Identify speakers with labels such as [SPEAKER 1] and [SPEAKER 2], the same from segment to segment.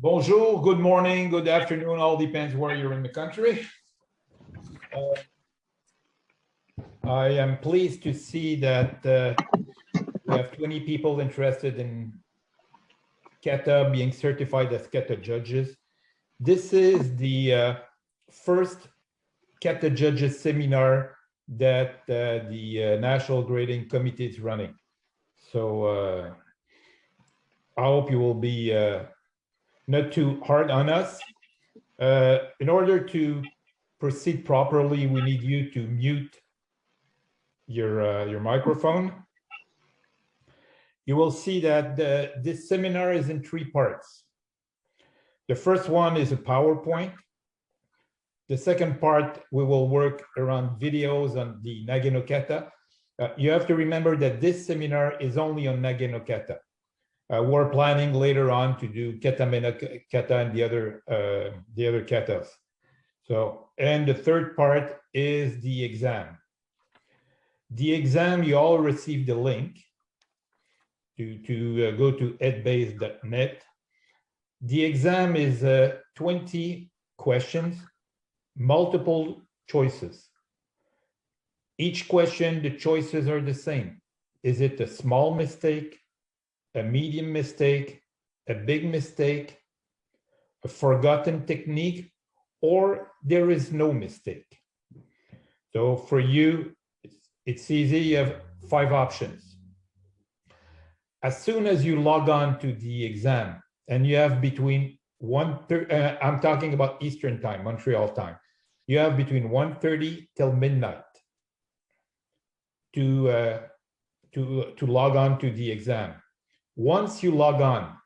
[SPEAKER 1] Bonjour, good morning, good afternoon, all depends where you're in the country. I am pleased to see that we have 20 people interested in Kata being certified as Kata judges. This is the first Kata judges seminar that the National Grading Committee is running. So I hope you will be not too hard on us. In order to proceed properly, we need you to mute your microphone. You will see that this seminar is in 3 parts. The first one is a PowerPoint. The second part, we will work around videos on the Nage no Kata. You have to remember that this seminar is only on Nage no Kata. We're planning later on to do Kata Mena Kata and the other katas. So, and the third part is the exam. The exam, you all received the link to go to edbase.net. The exam is 20 questions, multiple choices. Each question, the choices are the same. Is it a small mistake, a medium mistake, a big mistake, a forgotten technique, or there is no mistake? So for you, it's easy. You have 5 options. As soon as you log on to the exam, and you have between I'm talking about Eastern time, Montreal time, you have between 1:30 till midnight to log on to the exam. Once you log on,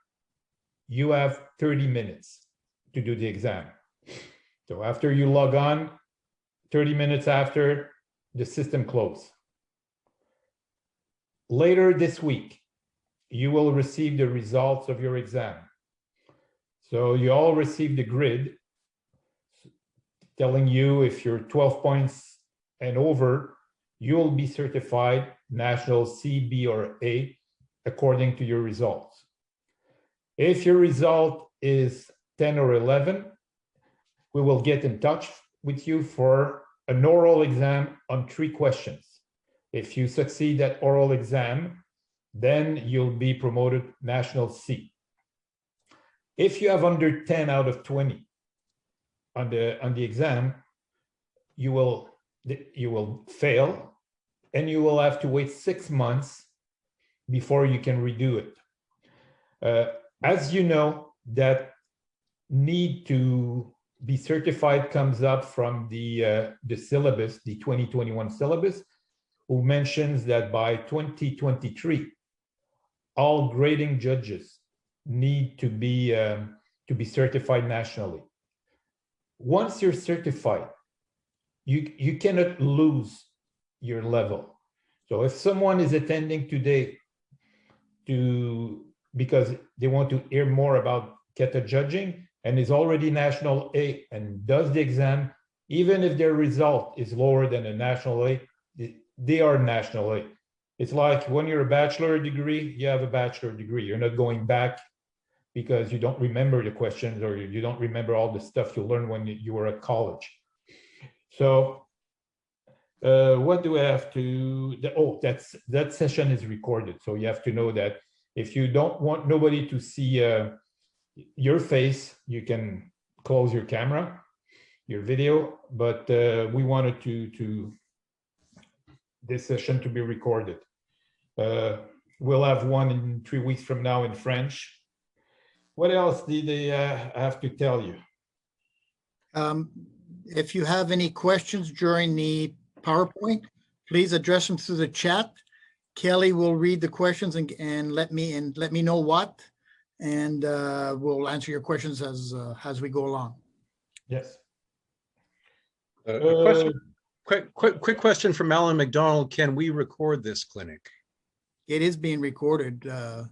[SPEAKER 1] you have 30 minutes to do the exam. So after you log on, 30 minutes after, the system closes. Later this week, you will receive the results of your exam. So you all received the grid telling you if you're 12 points and over, you will be certified National C, B, or A according to your results. If your result is 10 or 11, we will get in touch with you for an oral exam on 3 questions. If you succeed that oral exam, then you'll be promoted National C. If you have under 10 out of 20 on the exam, you will fail, and you will have to wait 6 months before you can redo it. As you know, that need to be certified comes up from the syllabus, the 2021 syllabus, who mentions that by 2023, all grading judges need to be certified nationally. Once you're certified, you cannot lose your level. So if someone is attending today because they want to hear more about Kata judging and is already National A and does the exam, even if their result is lower than a National A, they are National A. It's like when you're a bachelor degree, you have a bachelor degree. You're not going back because you don't remember the questions or you don't remember all the stuff you learned when you were at college. So what do I have to, that session is recorded. So you have to know that if you don't want nobody to see your face, you can close your camera, your video, but we wanted this session to be recorded. We'll have one in 3 weeks from now in French. What else did they have to tell you?
[SPEAKER 2] If you have any questions during the PowerPoint, please address them through the chat. Kelly will read the questions and let me know what, and we'll answer your questions as we go along.
[SPEAKER 1] Yes.
[SPEAKER 3] A question. Quick question from Alan McDonald. Can we record this clinic?
[SPEAKER 2] It is being recorded.
[SPEAKER 3] Yeah.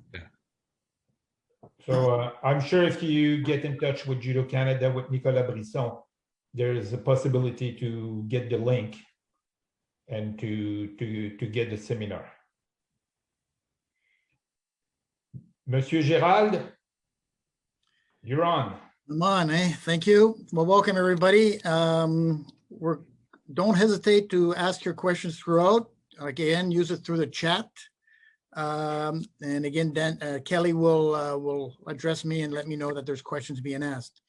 [SPEAKER 1] So I'm sure if you get in touch with Judo Canada, with Nicolas Brisson, there is a possibility to get the link and to get the seminar. Monsieur Gérald? You're on.
[SPEAKER 2] Come on, eh? Thank you. Well, welcome everybody. Don't hesitate to ask your questions throughout. Again, use it through the chat. And again, Kelly will address me and let me know that there's questions being asked.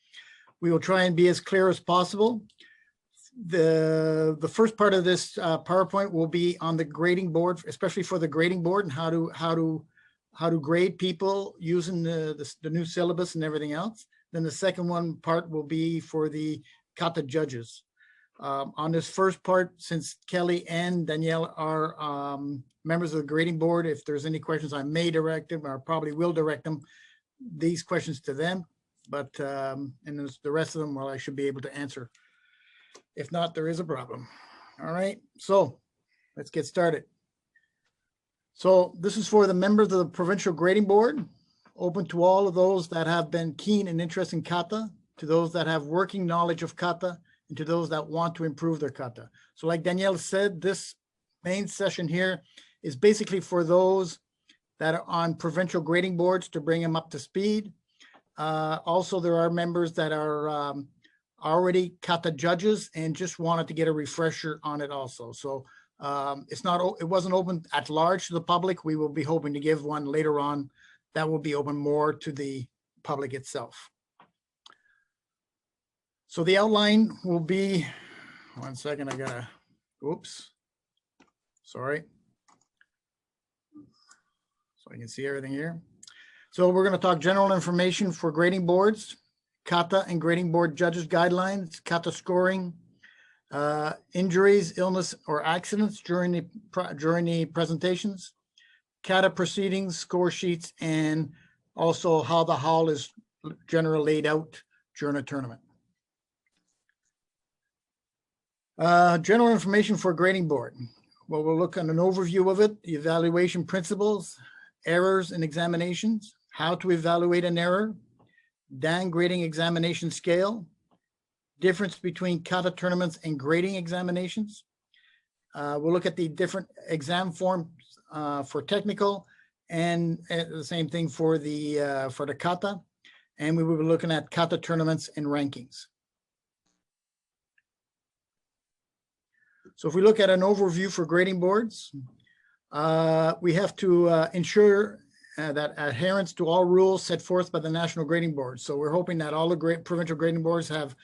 [SPEAKER 2] We will try and be as clear as possible. The first part of this PowerPoint will be on the grading board, especially for the grading board and how to grade people using the new syllabus and everything else. Then the second part will be for the Kata judges. On this first part, since Kelly and Danielle are members of the grading board, if there's any questions, I may direct them, or probably will direct them, these questions to them. But and the rest of them, well, I should be able to answer. If not, there is a problem. All right, so let's get started. So this is for the members of the provincial grading board, open to all of those that have been keen and interested in Kata, to those that have working knowledge of Kata, and to those that want to improve their Kata. So like Danielle said, this main session here is basically for those that are on provincial grading boards to bring them up to speed. Also, there are members that are already Kata judges and just wanted to get a refresher on it also. So it wasn't open at large to the public. We will be hoping to give one later on that will be open more to the public itself. So the outline will be, 1 second, I gotta, oops, sorry. So I can see everything here. So we're gonna talk general information for grading boards, Kata and grading board judges guidelines, Kata scoring, injuries, illness, or accidents during the presentations, Kata proceedings, score sheets, and also how the hall is generally laid out during a tournament. General information for grading board. Well, we'll look at an overview of it, the evaluation principles, errors in examinations, how to evaluate an error, Dan grading examination scale, difference between Kata tournaments and grading examinations. We'll look at the different exam forms for technical and the same thing for the Kata. And we will be looking at Kata tournaments and rankings. So if we look at an overview for grading boards, we have to ensure that adherence to all rules set forth by the National Grading Board. So we're hoping that all the provincial grading boards have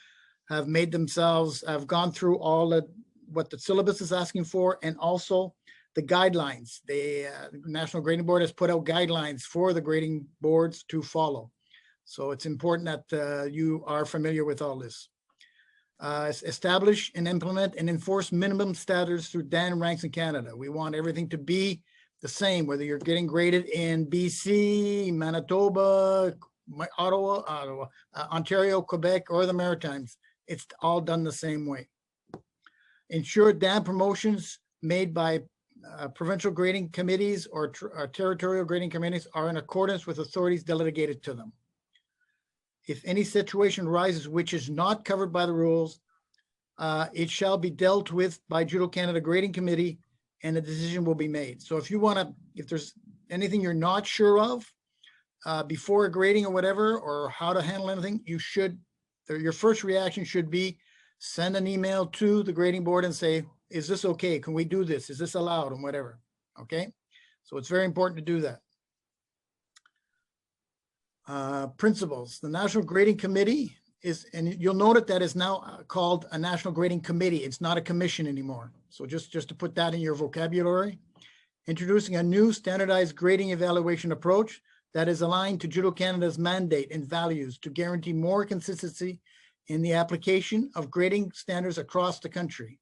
[SPEAKER 2] made themselves, have gone through all what the syllabus is asking for, and also the guidelines. The National Grading Board has put out guidelines for the grading boards to follow. So it's important that you are familiar with all this. Establish and implement and enforce minimum standards through Dan ranks in Canada. We want everything to be the same, whether you're getting graded in BC, Manitoba, Ottawa, Ontario, Quebec, or the Maritimes. It's all done the same way. Ensure Dan promotions made by provincial grading committees or territorial grading committees are in accordance with authorities delegated to them. If any situation arises which is not covered by the rules, it shall be dealt with by Judo Canada Grading Committee and a decision will be made. So if you want to, if there's anything you're not sure of before a grading or whatever, or how to handle anything, you should, your first reaction should be send an email to the grading board and say, is this okay? Can we do this? Is this allowed? And whatever, okay? So it's very important to do that. Principles. The National Grading Committee is, and you'll note that is now called a National Grading Committee. It's not a commission anymore. So just to put that in your vocabulary. Introducing a new standardized grading evaluation approach that is aligned to Judo Canada's mandate and values to guarantee more consistency in the application of grading standards across the country.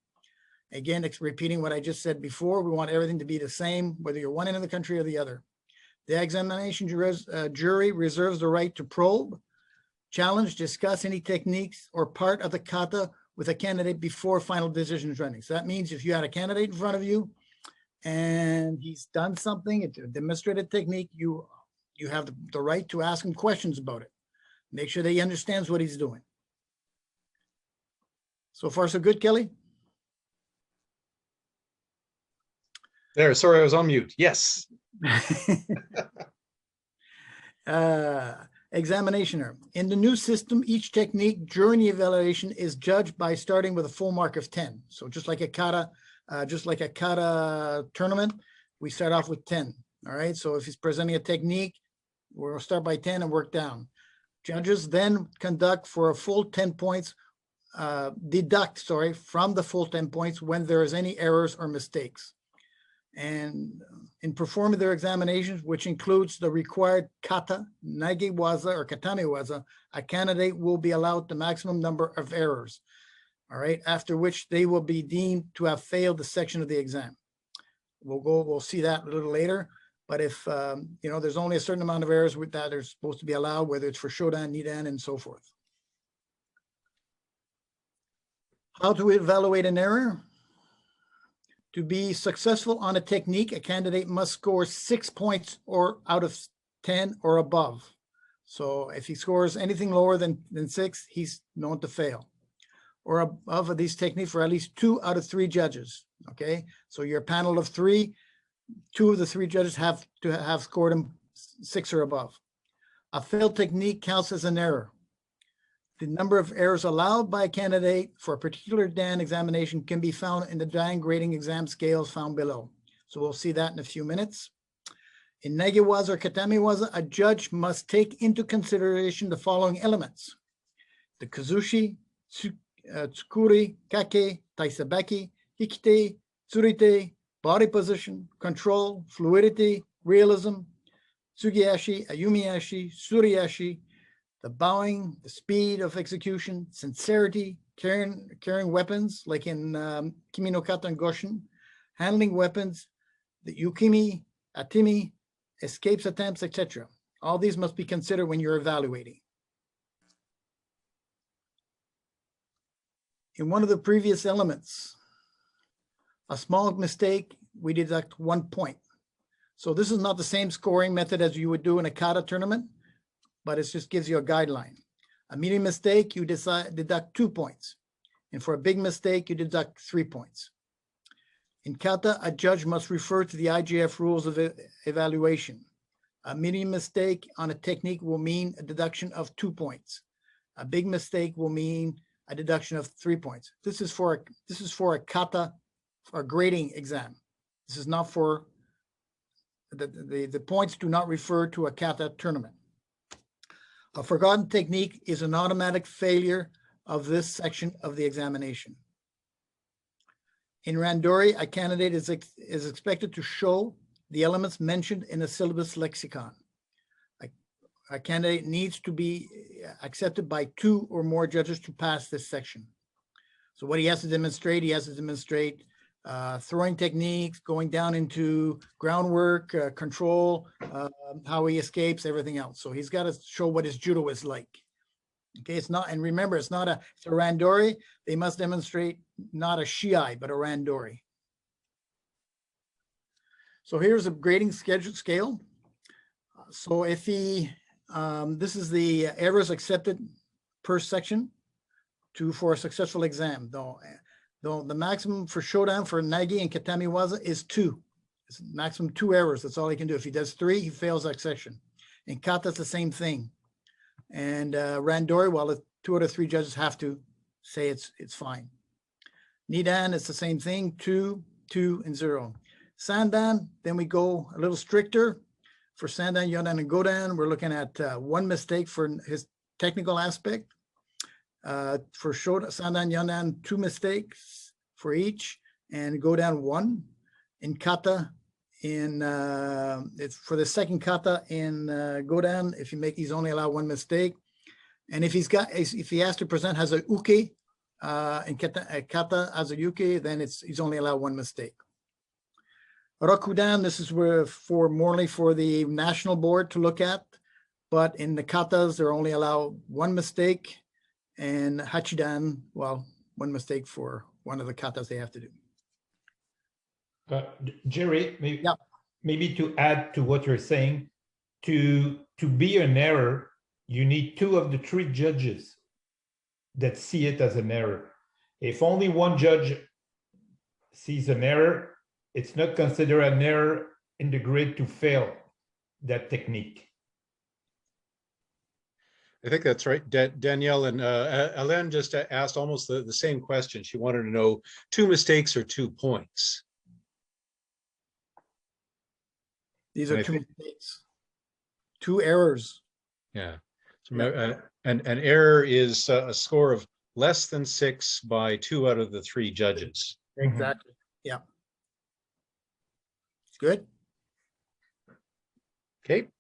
[SPEAKER 2] Again, it's repeating what I just said before. We want everything to be the same, whether you're one end of the country or the other. The examination jury reserves the right to probe, challenge, discuss any techniques or part of the kata with a candidate before final decision is running. So that means if you had a candidate in front of you and he's done something, it's a demonstrated technique, you have the right to ask him questions about it. Make sure that he understands what he's doing. So far, so good, Kelly?
[SPEAKER 3] There, sorry, I was on mute. Yes.
[SPEAKER 2] Examination error. In the new system, each technique during the evaluation is judged by starting with a full mark of 10. So just like a kata tournament, we start off with 10. All right. So if he's presenting a technique, we'll start by 10 and work down. Judges then conduct for a full 10 points, deduct from the full 10 points when there is any errors or mistakes. And in performing their examinations, which includes the required kata, nage waza, or katame waza, a candidate will be allowed the maximum number of errors. All right, after which they will be deemed to have failed the section of the exam. We'll see that a little later. But if there's only a certain amount of errors with that are supposed to be allowed, whether it's for Shodan, Nidan, and so forth. How to evaluate an error? To be successful on a technique, a candidate must score 6 points or out of 10 or above. So if he scores anything lower than 6, he's known to fail. Or above these techniques for at least 2 out of 3 judges. Okay, so your panel of 3, 2 of the 3 judges have to have scored him 6 or above. A failed technique counts as an error. The number of errors allowed by a candidate for a particular Dan examination can be found in the Dan grading exam scales found below. So we'll see that in a few minutes. In Nagewaza or Katamiwaza, a judge must take into consideration the following elements: the Kazushi, Tsukuri, Kake, Taisabaki, Hikite, Tsurite, body position, control, fluidity, realism, Tsugiyashi, Ayumiyashi, Suriyashi, the bowing, the speed of execution, sincerity, carrying weapons, like in Kimi no Kata and Goshin, handling weapons, the Yukimi, Atimi, escapes attempts, etc. All these must be considered when you're evaluating. In one of the previous elements, a small mistake, we deduct 1 point. So this is not the same scoring method as you would do in a kata tournament, but it just gives you a guideline. A medium mistake, you deduct 2 points. And for a big mistake, you deduct 3 points. In kata, a judge must refer to the IGF rules of evaluation. A medium mistake on a technique will mean a deduction of 2 points. A big mistake will mean a deduction of 3 points. This is for a kata, for a grading exam. This is not for the points do not refer to a kata tournament. A forgotten technique is an automatic failure of this section of the examination. In Randori, a candidate is expected to show the elements mentioned in the syllabus lexicon. A candidate needs to be accepted by 2 or more judges to pass this section. So what he has to demonstrate, throwing techniques, going down into groundwork, control, how he escapes, everything else. So he's got to show what his judo is like. Okay, it's not, and remember, it's a randori. They must demonstrate not a shiai, but a randori. So here's a grading scale. So if he, this is the errors accepted per section for a successful exam. Though the maximum for Shodan for Nagi and Katamiwaza is 2. It's maximum 2 errors. That's all he can do. If he does 3, he fails that section. In Kata, it's the same thing. And Randori, well, 2 out of 3 judges have to say it's fine. Nidan, it's the same thing, 2, 2, and 0. Sandan, then we go a little stricter. For Sandan, Yodan, and Godan, we're looking at 1 mistake for his technical aspect. For Sandan, Yodan, 2 mistakes for each, and Godan 1. In Kata, it's for the second kata in Godan, he's only allowed 1 mistake. And if he has to present has a uke, in kata as a uke, then he's only allowed 1 mistake. Rokudan, this is more for the national board to look at, but in the katas, they're only allowed 1 mistake. And Hachidan, well, 1 mistake for one of the katas they have to do.
[SPEAKER 1] Jerry, maybe to add to what you're saying, to be an error, you need 2 of the 3 judges that see it as an error. If only 1 judge sees an error, it's not considered an error in the grade to fail that technique.
[SPEAKER 3] I think that's right, Danielle, and Alain just asked almost the same question. She wanted to know 2 mistakes or 2 points.
[SPEAKER 2] These
[SPEAKER 3] And
[SPEAKER 2] are
[SPEAKER 3] I
[SPEAKER 2] 2
[SPEAKER 3] think-
[SPEAKER 2] mistakes, 2 errors.
[SPEAKER 3] Yeah. So,
[SPEAKER 2] Yeah.
[SPEAKER 3] an error is a score of less than 6 by 2 out of the 3 judges.
[SPEAKER 2] Exactly. Yeah. Good.
[SPEAKER 3] Okay.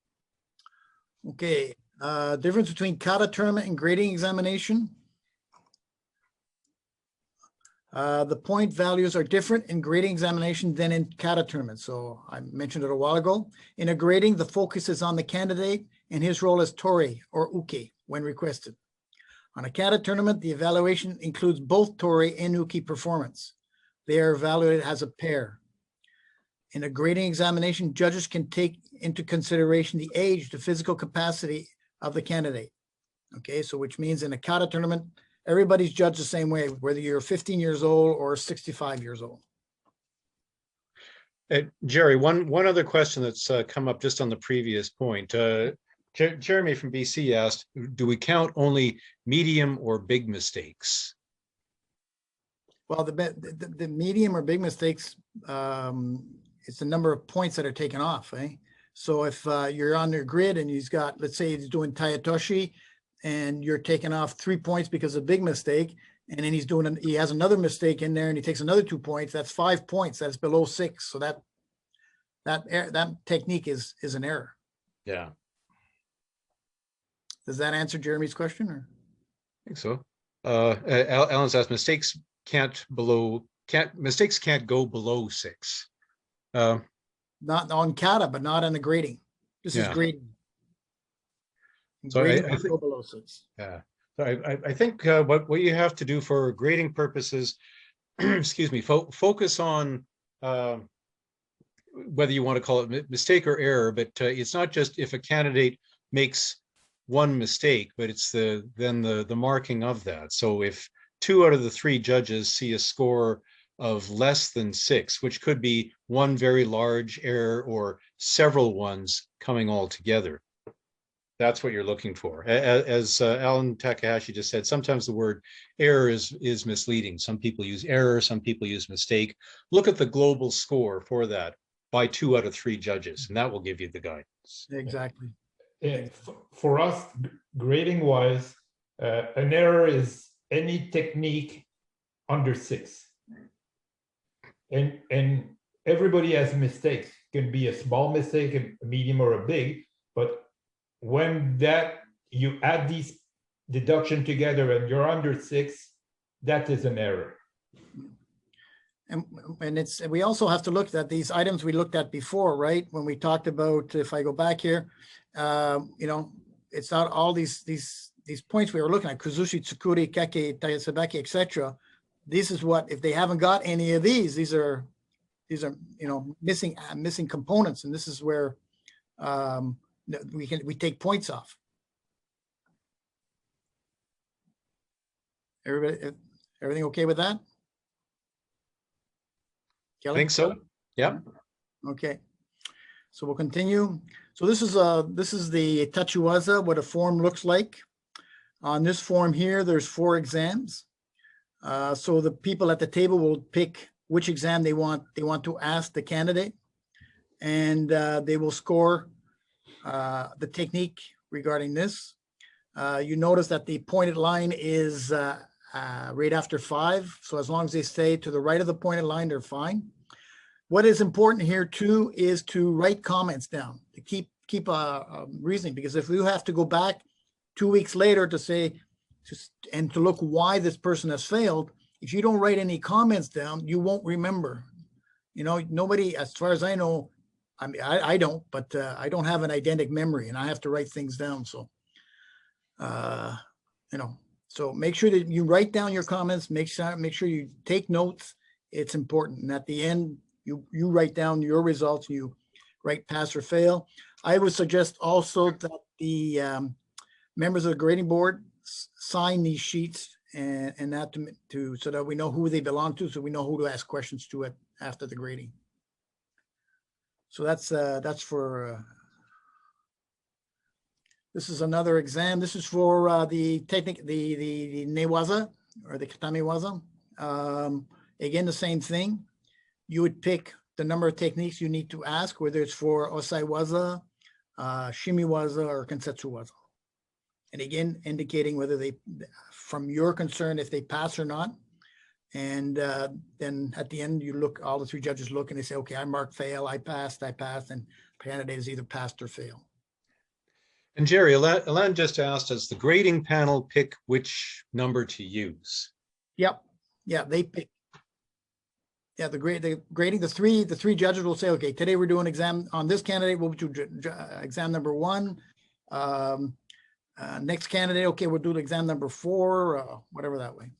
[SPEAKER 2] Okay. Difference between kata tournament and grading examination. The point values are different in grading examination than in kata tournament. So I mentioned it a while ago. In a grading, the focus is on the candidate and his role as tori or uke when requested. On a kata tournament, the evaluation includes both tori and uke performance. They are evaluated as a pair. In a grading examination, judges can take into consideration the age, the physical capacity of the candidate. Okay, so which means in a kata tournament, everybody's judged the same way, whether you're 15 years old or 65 years old.
[SPEAKER 3] Jerry, one other question that's come up just on the previous point. Jeremy from BC asked, do we count only medium or big mistakes?
[SPEAKER 2] Well, the medium or big mistakes, it's the number of points that are taken off. So if you're on your grid and he's got, let's say he's doing Tayatoshi and you're taking off 3 points because of a big mistake, and then he has another mistake in there and he takes another 2 points, that's 5 points. That's below 6. So that technique is an error.
[SPEAKER 3] Yeah.
[SPEAKER 2] Does that answer Jeremy's question? Or?
[SPEAKER 3] I think so. Alan's asked, mistakes can't go below 6.
[SPEAKER 2] Not on kata, but not on the grading. This is grading.
[SPEAKER 3] So
[SPEAKER 2] grading
[SPEAKER 3] I think,
[SPEAKER 2] go below 6.
[SPEAKER 3] Yeah. So I think what you have to do for grading purposes, excuse me, focus on whether you want to call it mistake or error, but it's not just if a candidate makes one mistake, but it's then the marking of that. So if 2 out of the 3 judges see a score of less than 6, which could be one very large error or several ones coming all together, that's what you're looking for. As Alan Takahashi just said, sometimes the word error is misleading. Some people use error, some people use mistake. Look at the global score for that by 2 out of 3 judges, and that will give you the guidance.
[SPEAKER 2] Exactly.
[SPEAKER 1] And for us, grading wise, an error is any technique under 6. And everybody has mistakes. It can be a small mistake, a medium, or a big, but when you add these deduction together and you're under 6, that is an error.
[SPEAKER 2] And we also have to look at these items we looked at before, right? When we talked about, if I go back here, it's not all these points we were looking at, Kuzushi, Tsukuri, Keke, Tayasabaki, etc. This is what, if they haven't got any of these are missing components, and this is where we take points off. Everything okay with that? Kelly?
[SPEAKER 3] I think so. Yeah.
[SPEAKER 2] Okay. So we'll continue. So this is the Tachiwaza, what a form looks like. On this form here, there's 4 exams. So the people at the table will pick which exam they want to ask the candidate, and they will score the technique regarding this. You notice that the pointed line is right after 5. So as long as they stay to the right of the pointed line, they're fine. What is important here too is to write comments down, to keep reasoning, because if you have to go back 2 weeks later to say, and to look why this person has failed, if you don't write any comments down, you won't remember. Nobody, as far as I know, I mean, I don't, but I don't have an eidetic memory, and I have to write things down. So, so make sure that you write down your comments, make sure you take notes. It's important. And at the end, you write down your results, you write pass or fail. I would suggest also that the members of the grading board sign these sheets and that so that we know who they belong to, so we know who to ask questions to after the grading. So that's for This is another exam. This is for the technique, the Newaza or the Kata Evaluation. Again, the same thing. You would pick the number of techniques you need to ask, whether it's for Osai Waza, Shimi Waza, or Kensetsu Waza. And again, indicating whether they, from your concern, if they pass or not. And then at the end, you look, all the three judges look and they say, okay, I marked fail, I passed, and candidate is either passed or fail.
[SPEAKER 3] And Jerry, Alain just asked, does the grading panel pick which number to use?
[SPEAKER 2] Yep. Yeah, they pick. Yeah, the grading, the three judges will say, okay, today we're doing exam on this candidate, we'll do exam number 1. Next candidate, okay, we'll do exam number 4, whatever that way.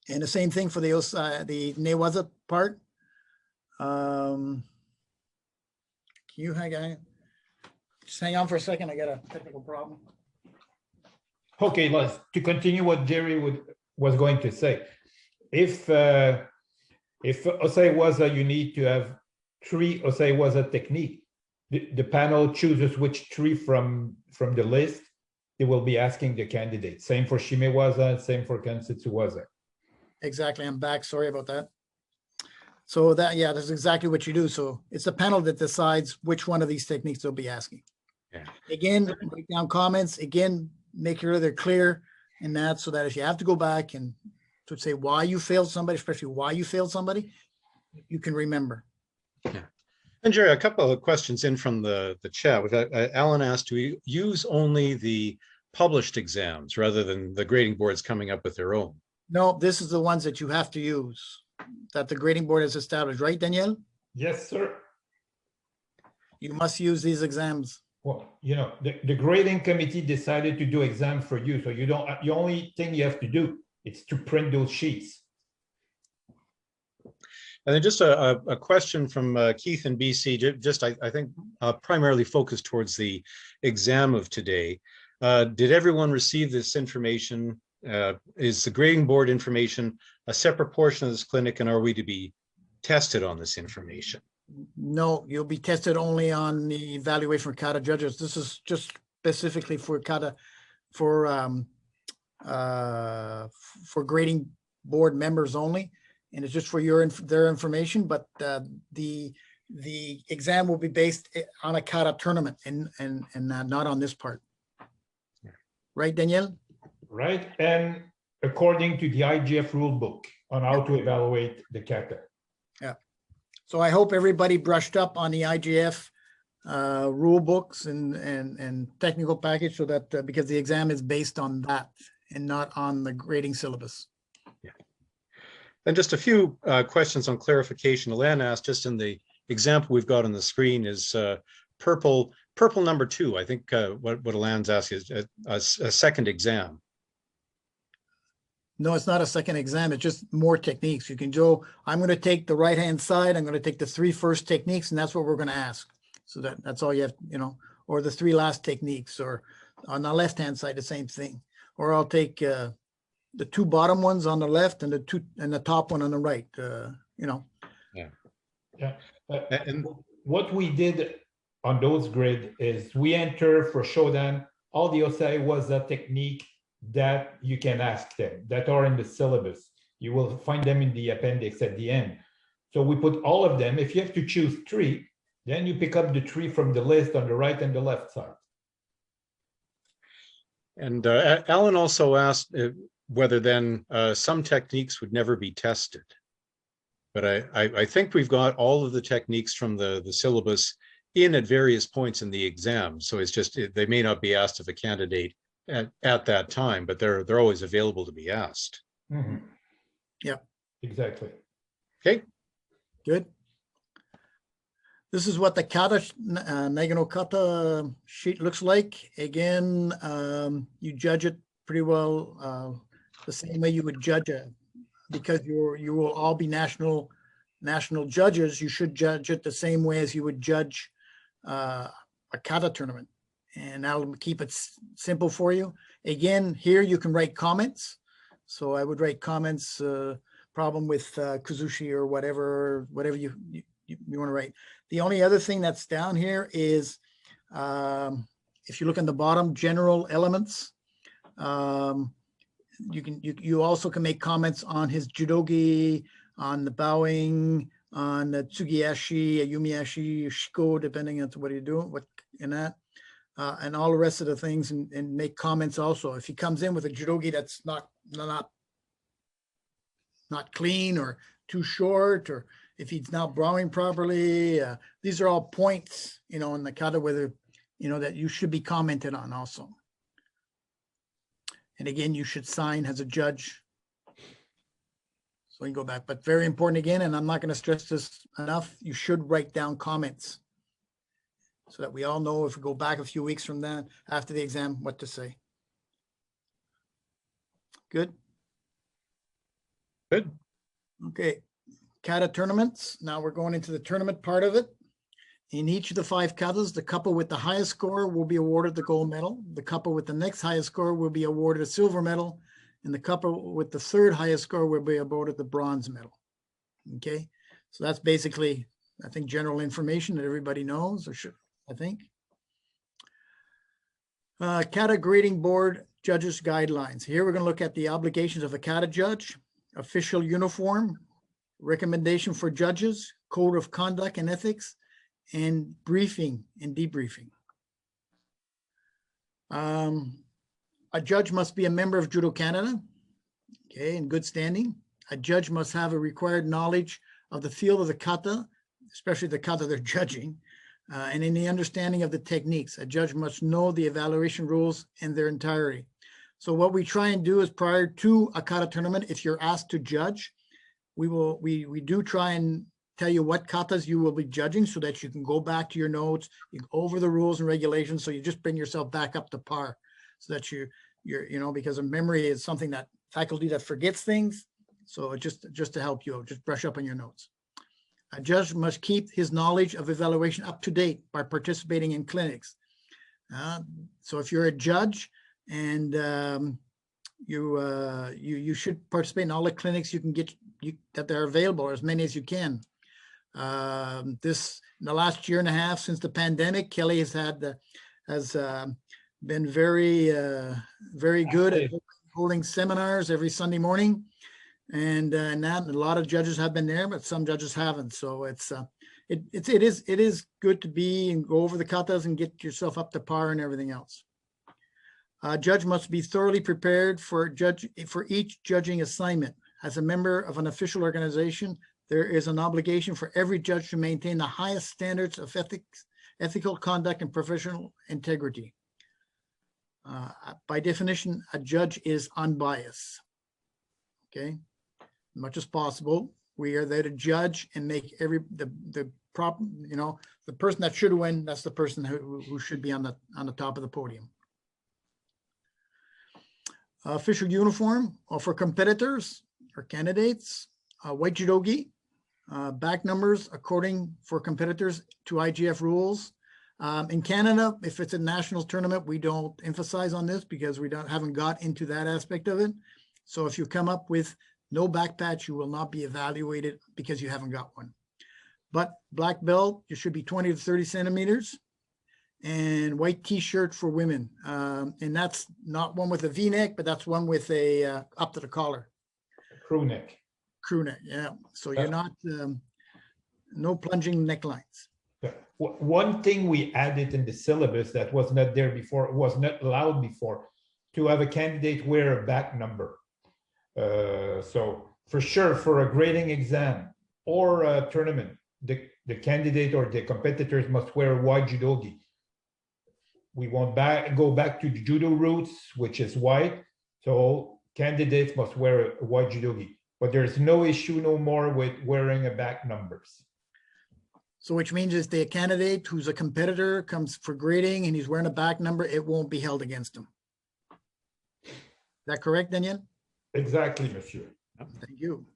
[SPEAKER 2] And the same thing for the Newaza part. Can you just hang on for a second? I got a technical problem.
[SPEAKER 1] Okay, to continue what Jerry was going to say. If Osai Waza, you need to have 3 Osai Waza technique. The panel chooses which 3 from the list. They will be asking the candidate. Same for Shime Waza, same for Kensetsu Waza.
[SPEAKER 2] Exactly. I'm back. Sorry about that. So yeah, that's exactly what you do. So it's the panel that decides which one of these techniques they'll be asking.
[SPEAKER 3] Yeah.
[SPEAKER 2] Again, write down comments. Again, make sure they're clear in that, so that if you have to go back and to say why you failed somebody, especially why you failed somebody, you can remember.
[SPEAKER 3] Yeah. And Jerry, a couple of questions in from the chat. We've got Alan asked, do we use only the published exams rather than the grading boards coming up with their own?
[SPEAKER 2] No, this is the ones that you have to use, that the grading board has established, right, Danielle?
[SPEAKER 1] Yes, sir.
[SPEAKER 2] You must use these exams.
[SPEAKER 1] Well, the grading committee decided to do exam for you, so the only thing you have to do is to print those sheets.
[SPEAKER 3] And then just a question from Keith in BC, just I think primarily focused towards the exam of today. Did everyone receive this information? Is the grading board information a separate portion of this clinic, and are we to be tested on this information?
[SPEAKER 2] No, you'll be tested only on the evaluation for Kata judges. This is just specifically for Kata, for grading board members only, and it's just for their information. But the exam will be based on a Kata tournament and not on this part. Right, Danielle?
[SPEAKER 1] Right, and according to the IGF rule book on how to evaluate the Kata.
[SPEAKER 2] Yeah. So I hope everybody brushed up on the IGF rule books and technical package, so that because the exam is based on that and not on the grading syllabus.
[SPEAKER 3] Yeah. And just a few questions on clarification. Alain asked, just in the example we've got on the screen, is purple number 2. I think what Alain's asking is a second exam.
[SPEAKER 2] No, it's not a second exam. It's just more techniques. You can go, I'm going to take the right-hand side. I'm going to take the 3 first techniques, and that's what we're going to ask. So that's all you have, or the 3 last techniques, or on the left-hand side, the same thing. Or I'll take the 2 bottom ones on the left and the top one on the right,
[SPEAKER 3] Yeah.
[SPEAKER 1] Yeah. And what we did on those grid is we enter for Shodan all the Osai Waza technique that you can ask them, that are in the syllabus. You will find them in the appendix at the end. So we put all of them. If you have to choose 3, then you pick up the 3 from the list on the right and the left side.
[SPEAKER 3] And Alan also asked whether then some techniques would never be tested. But I think we've got all of the techniques from the syllabus in at various points in the exam. So it's just, they may not be asked of a candidate at that time, but they're always available to be asked.
[SPEAKER 1] Mm-hmm.
[SPEAKER 2] Yeah,
[SPEAKER 1] exactly.
[SPEAKER 3] Okay,
[SPEAKER 2] good. This is what the Kata Nagano Kata sheet looks like. Again, you judge it pretty well the same way you would judge it, because you will all be national judges. You should judge it the same way as you would judge a Kata tournament. And that'll keep it simple for you. Again, here you can write comments. So I would write comments, problem with Kuzushi or whatever you you want to write. The only other thing that's down here is, if you look on the bottom, general elements, you also can make comments on his judogi, on the bowing, on the tsugiyashi, yumiyashi, shiko, depending on what you're doing, what in that, and all the rest of the things, and make comments also. If he comes in with a judogi that's not clean or too short, or if he's not bowing properly, these are all points, in the kata, whether, that you should be commented on also. And again, you should sign as a judge. So we can go back, but very important again, and I'm not going to stress this enough, you should write down comments so that we all know, if we go back a few weeks from that, after the exam, what to say. Good?
[SPEAKER 3] Good.
[SPEAKER 2] Okay, kata tournaments. Now we're going into the tournament part of it. In each of the 5 katas, the couple with the highest score will be awarded the gold medal. The couple with the next highest score will be awarded a silver medal. And the couple with the 3rd highest score will be awarded the bronze medal. Okay, so that's basically, I think, general information that everybody knows, or should, I think. Kata grading board judges guidelines. Here we're going to look at the obligations of a kata judge, official uniform, recommendation for judges, code of conduct and ethics, and briefing and debriefing. A judge must be a member of Judo Canada, okay, in good standing. A judge must have a required knowledge of the field of the kata, especially the kata they're judging, and in the understanding of the techniques. A judge must know the evaluation rules in their entirety. So what we try and do is, prior to a kata tournament, if you're asked to judge, we do try and tell you what katas you will be judging, so that you can go back to your notes, you go over the rules and regulations, so you just bring yourself back up to par, so that you're because memory is something that faculty that forgets things. So just to help you, just brush up on your notes. A judge must keep his knowledge of evaluation up to date by participating in clinics. So if you're a judge and you should participate in all the clinics you can get that are available, or as many as you can. In the last year and a half since the pandemic, Kelly has been very good at holding seminars every Sunday morning, and a lot of judges have been there, but some judges haven't. So it is good to be and go over the katas and get yourself up to par and everything else. A judge must be thoroughly prepared for each judging assignment. As a member of an official organization, there is an obligation for every judge to maintain the highest standards of ethics, ethical conduct, and professional integrity. By definition, a judge is unbiased. Okay, as much as possible, we are there to judge and make the person that should win. That's the person who should be on the top of the podium. Official uniform for competitors or candidates, white judogi, back numbers according for competitors to IGF rules. In Canada, if it's a national tournament, we don't emphasize on this because we haven't got into that aspect of it. So if you come up with no back patch, you will not be evaluated because you haven't got one. But black belt, you should be 20 to 30 centimeters. And white t-shirt for women. And that's not one with a V-neck, but that's one with a up to the collar.
[SPEAKER 1] Crew neck.
[SPEAKER 2] Crew neck, yeah. So you're not, no plunging necklines.
[SPEAKER 1] One thing we added in the syllabus that was not there before, was not allowed before, to have a candidate wear a back number. So for sure, for a grading exam or a tournament, the candidate or the competitors must wear a white judogi. We won't go back to the judo roots, which is white. So candidates must wear a white judogi, but there's no issue no more with wearing a back numbers.
[SPEAKER 2] So which means if the candidate who's a competitor comes for grading and he's wearing a back number, it won't be held against him. Is that correct, Daniel?
[SPEAKER 1] Exactly, monsieur.
[SPEAKER 2] Thank you.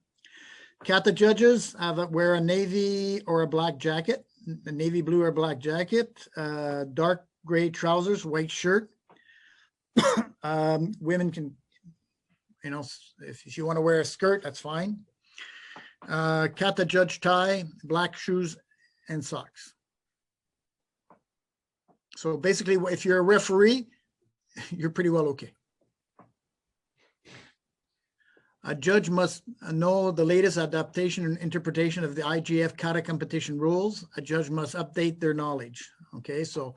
[SPEAKER 2] Kata judges wear a navy or a black jacket, a navy blue or black jacket, dark gray trousers, white shirt. Women can, if you want to wear a skirt, that's fine. Kata judge tie, black shoes and socks. So basically, if you're a referee, you're pretty well okay. A judge must know the latest adaptation and interpretation of the IGF kata competition rules. A judge must update their knowledge. Okay, so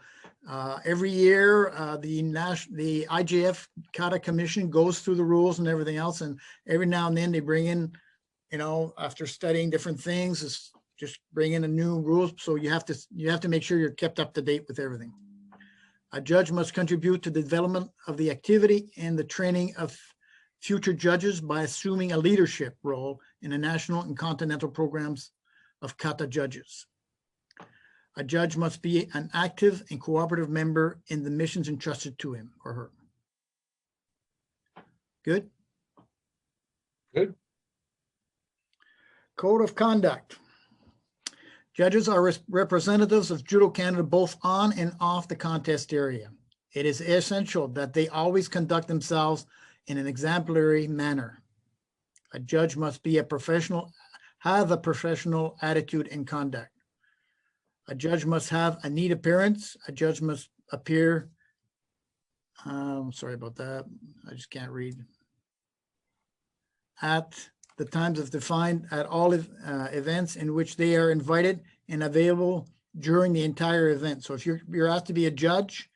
[SPEAKER 2] every year the IGF kata commission goes through the rules and everything else, and every now and then they bring in, you know, after studying different things, it's just bring in a new rules. So you have to make sure you're kept up to date with everything. A judge must contribute to the development of the activity and the training of future judges by assuming a leadership role in the national and continental programs of kata judges. A judge must be an active and cooperative member in the missions entrusted to him or her. Good?
[SPEAKER 3] Good.
[SPEAKER 2] Code of conduct. Judges are representatives of Judo Canada both on and off the contest area. It is essential that they always conduct themselves in an exemplary manner. A judge must be a professional, have a professional attitude and conduct. A judge must have a neat appearance. A judge must appear, sorry about that, I just can't read. At the times of defined at all events in which they are invited and available during the entire event. So if you're asked to be a judge,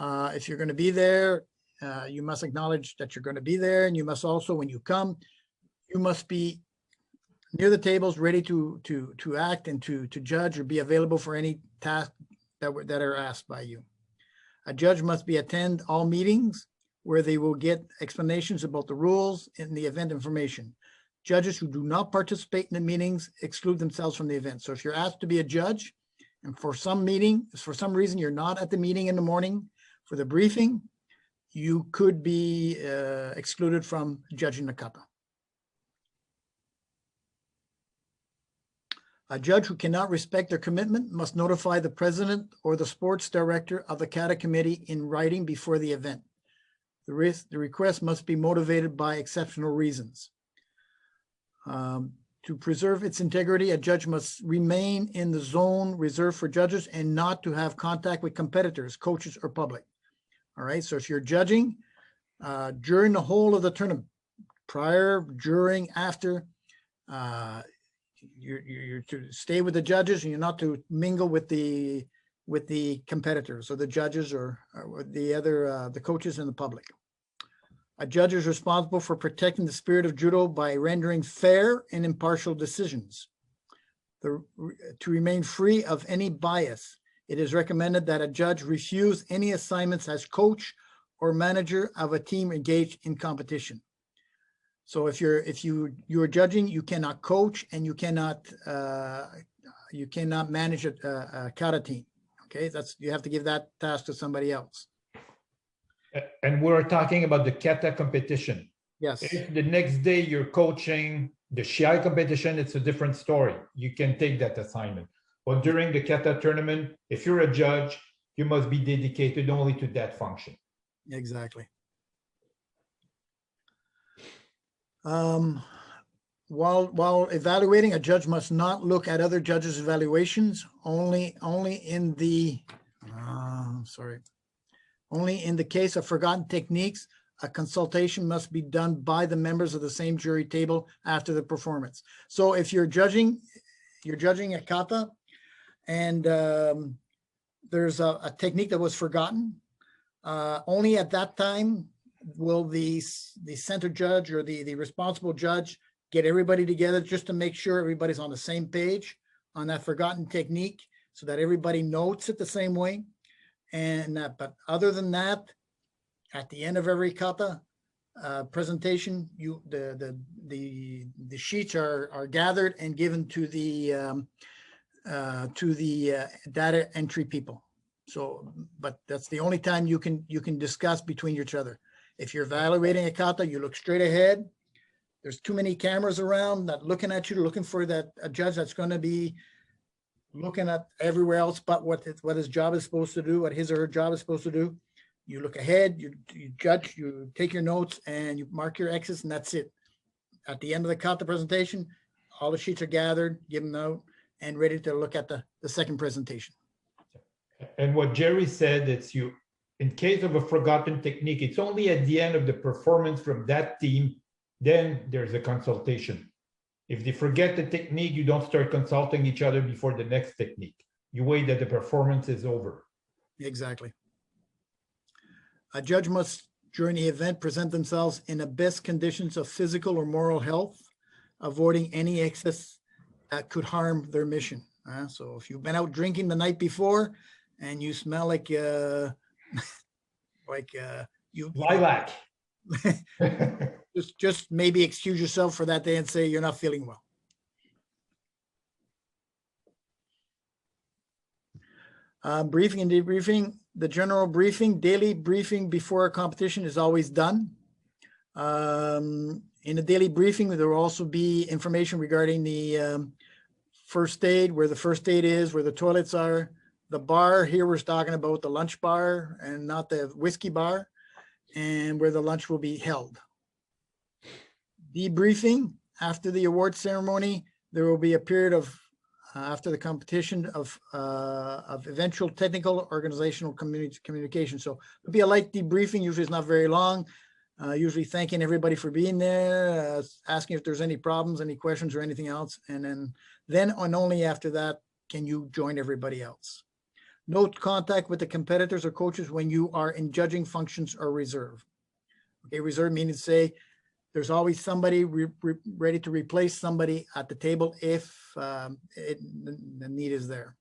[SPEAKER 2] if you're going to be there, you must acknowledge that you're going to be there, and you must also, when you come, you must be near the tables, ready to act and to judge or be available for any task that are asked by you. A judge must attend all meetings where they will get explanations about the rules and the event information. Judges who do not participate in the meetings exclude themselves from the event. So if you're asked to be a judge and for some reason you're not at the meeting in the morning for the briefing, you could be excluded from judging the kata. A judge who cannot respect their commitment must notify the president or the sports director of the kata committee in writing before the event. The request must be motivated by exceptional reasons. To preserve its integrity, a judge must remain in the zone reserved for judges and not to have contact with competitors, coaches, or public. All right, so if you're judging during the whole of the tournament, prior, during, after, you're to stay with the judges, and you're not to mingle with the competitors or the judges or the other the coaches and the public. A judge is responsible for protecting the spirit of judo by rendering fair and impartial decisions. To remain free of any bias, it is recommended that a judge refuse any assignments as coach or manager of a team engaged in competition. So if you're judging, you cannot coach and you cannot manage a kata team. Okay, you have to give that task to somebody else.
[SPEAKER 1] And we're talking about the kata competition.
[SPEAKER 2] Yes.
[SPEAKER 1] If the next day you're coaching the shiai competition, it's a different story. You can take that assignment. But during the kata tournament, if you're a judge, you must be dedicated only to that function.
[SPEAKER 2] Exactly. While evaluating, a judge must not look at other judges' evaluations. Only in the case of forgotten techniques, a consultation must be done by the members of the same jury table after the performance. So if you're judging a kata, and there's a technique that was forgotten, only at that time will the center judge or the responsible judge get everybody together just to make sure everybody's on the same page on that forgotten technique, so that everybody notes it the same way. And but other than that, at the end of every kata presentation, the sheets are gathered and given to the data entry people. So, but that's the only time you can discuss between each other. If you're evaluating a kata, you look straight ahead. There's too many cameras around that looking at you, looking for a judge that's going to be looking at everywhere else but what his job is supposed to do, what his or her job is supposed to do. You look ahead, you judge, you take your notes, and you mark your X's, and that's it. At the end of the kata presentation, all the sheets are gathered, give them out, and ready to look at the second presentation.
[SPEAKER 1] And what Jerry said, it's you, in case of a forgotten technique, it's only at the end of the performance from that team, then there's a consultation. If they forget the technique, you don't start consulting each other before the next technique. You wait that the performance is over.
[SPEAKER 2] Exactly. A judge must, during the event, present themselves in the best conditions of physical or moral health, avoiding any excess that could harm their mission. So if you've been out drinking the night before and you smell like you
[SPEAKER 1] Lilac.
[SPEAKER 2] just maybe excuse yourself for that day and say you're not feeling well. Briefing and debriefing. The general briefing, daily briefing before a competition is always done. In the daily briefing, there will also be information regarding the first aid, where the first aid is, where the toilets are. The bar, here we're talking about the lunch bar and not the whiskey bar, and where the lunch will be held. Debriefing, after the award ceremony, there will be a period of after the competition of eventual technical organizational communication. So it'll be a light debriefing. Usually it's not very long. Usually thanking everybody for being there, asking if there's any problems, any questions or anything else. And then and only after that can you join everybody else. Note contact with the competitors or coaches when you are in judging functions or reserve. Okay, reserve meaning to say there's always somebody ready to replace somebody at the table if the need is there.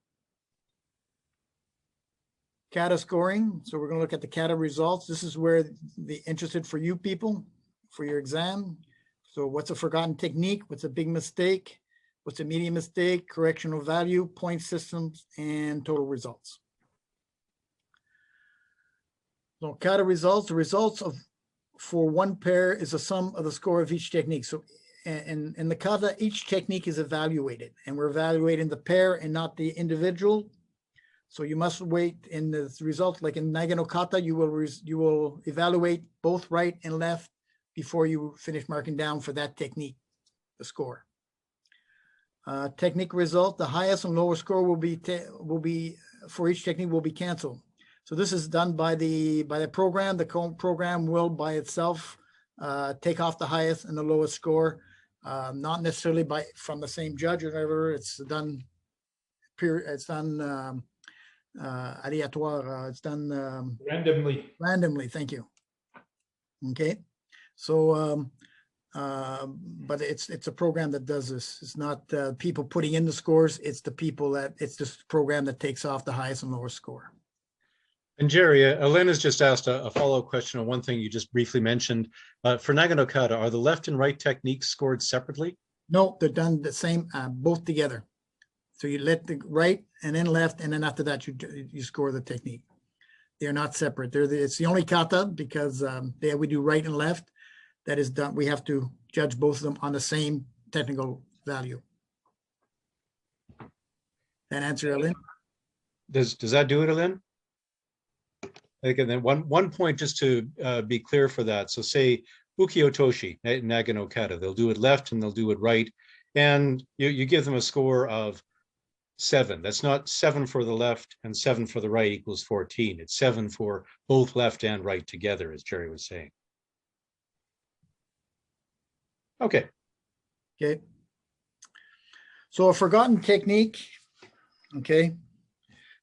[SPEAKER 2] Kata scoring. So we're going to look at the Kata results. This is where the interested for you people for your exam. So what's a forgotten technique? What's a big mistake? What's a medium mistake? Correctional value, point systems, and total results. So Kata results. The results for one pair is a sum of the score of each technique. So in the kata, each technique is evaluated, and we're evaluating the pair and not the individual. So you must wait in the result, like in Nagano kata, you will evaluate both right and left before you finish marking down for that technique, the score. Technique result, the highest and lowest score will be for each technique will be canceled. So this is done by the program. The program will by itself take off the highest and the lowest score, not necessarily from the same judge or whatever. It's done aléatoire. It's done
[SPEAKER 1] randomly.
[SPEAKER 2] Randomly. Thank you. Okay, so but it's a program that does this. It's not people putting in the scores. It's this program that takes off the highest and lowest score.
[SPEAKER 3] And Jerry, Ellen has just asked a follow-up question on one thing you just briefly mentioned. For Nagano kata, are the left and right techniques scored separately?
[SPEAKER 2] No, they're done the same, both together. So you let the right and then left, and then after that you score the technique. They're not separate. It's the only kata because we do right and left. That is done. We have to judge both of them on the same technical value. That answer, Ellen?
[SPEAKER 3] Does that do it, Ellen? And then one point just to be clear for that. So say uki-otoshi, Nagano kata, they'll do it left and they'll do it right. And you give them a score of 7. That's not 7 for the left and 7 for the right equals 14. It's 7 for both left and right together, as Jerry was saying. Okay.
[SPEAKER 2] Okay. So a forgotten technique, okay.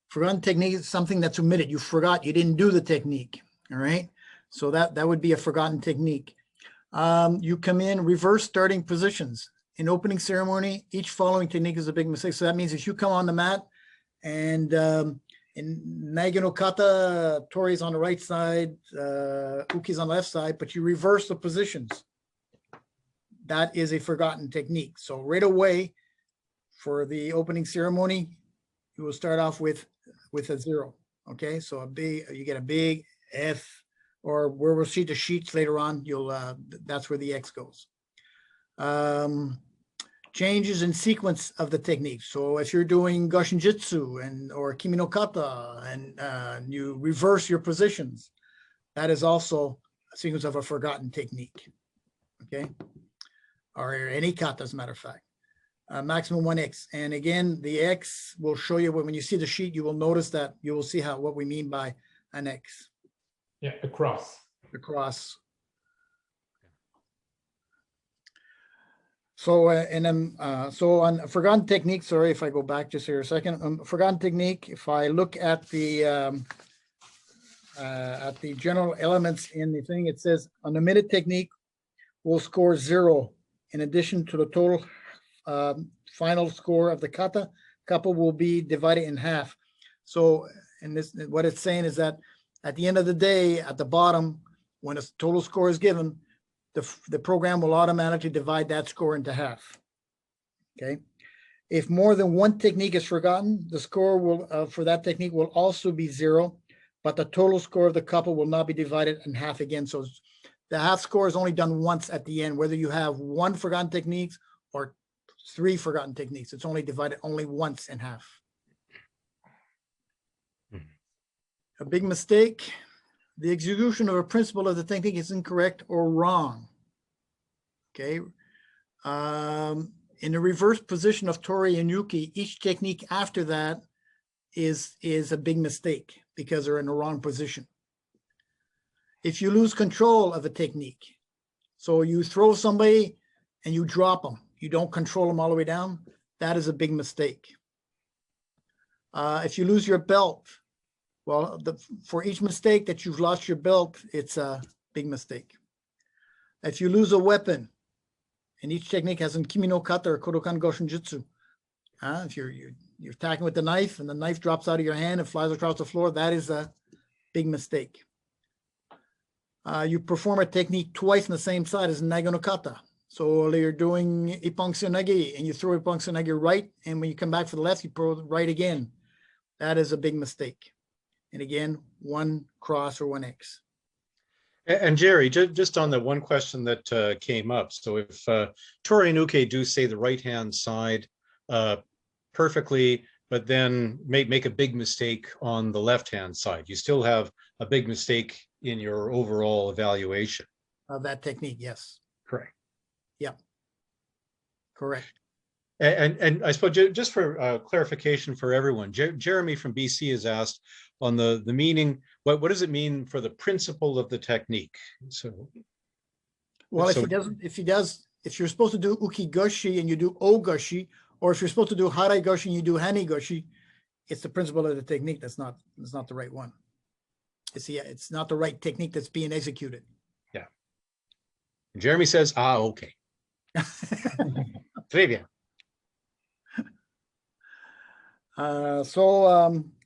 [SPEAKER 2] Forgotten technique is something that's omitted. You forgot, you didn't do the technique, all right? So that would be a forgotten technique. You come in, reverse starting positions. In opening ceremony, each following technique is a big mistake. So that means if you come on the mat and in Nagano kata, Tori's on the right side, Uki's on the left side, but you reverse the positions. That is a forgotten technique. So right away for the opening ceremony, you will start off with a 0. Okay, so you get a big F, or where we'll see the sheets later on. That's where the X goes. Changes in sequence of the technique. So if you're doing Goshinjutsu or Kimi no Kata and you reverse your positions, that is also a sequence of a forgotten technique. Okay, or any kata, as a matter of fact. maximum 1x. And again, the x will show you when you see the sheet, you will notice that you will see what we mean by an x.
[SPEAKER 1] Yeah, across.
[SPEAKER 2] Across. So, so on forgotten technique, sorry if I go back just here a second. Forgotten technique, if I look at the general elements in the thing, it says on the minute technique, we'll score 0 in addition to the total final score of the kata. Kappa will be divided in half. So, and this, what it's saying is that at the end of the day, at the bottom, when a total score is given, the program will automatically divide that score into half. Okay. If more than one technique is forgotten, the score will for that technique will also be 0, but the total score of the couple will not be divided in half again. So the half score is only done once at the end, whether you have 1 forgotten techniques or 3 forgotten techniques. It's only divided only once in half. A big mistake. The execution of a principle of the technique is incorrect or wrong. Okay. In the reverse position of Tori and Yuki, each technique after that is a big mistake because they're in the wrong position. If you lose control of a technique, so you throw somebody and you drop them, you don't control them all the way down, that is a big mistake. If you lose your belt, well, for each mistake that you've lost your belt, it's a big mistake. If you lose a weapon, and each technique has a kimi no kata or kodokan goshin jutsu. If you're attacking with the knife and the knife drops out of your hand and flies across the floor, that is a big mistake. You perform a technique twice on the same side as Nage no kata. So you're doing Ippon Tsunagi and you throw Ippon Tsunagi right, and when you come back for the left, you throw it right again. That is a big mistake. And again, 1 cross or 1 X.
[SPEAKER 3] And Jerry, just on the one question that came up. So if Tori and Uke do say the right-hand side perfectly, but then make a big mistake on the left-hand side, you still have a big mistake in your overall evaluation.
[SPEAKER 2] Of that technique, yes.
[SPEAKER 3] Correct.
[SPEAKER 2] Yep. Correct.
[SPEAKER 3] And I suppose just for clarification for everyone, Jeremy from BC has asked on the meaning, what does it mean for the principle of the technique? So,
[SPEAKER 2] well, if you're supposed to do ukigoshi and you do ogoshi, or if you're supposed to do harai-goshi and you do hani-goshi, it's the principle of the technique that's not the right one. It's not the right technique that's being executed.
[SPEAKER 3] Yeah. Jeremy says, okay. Très bien.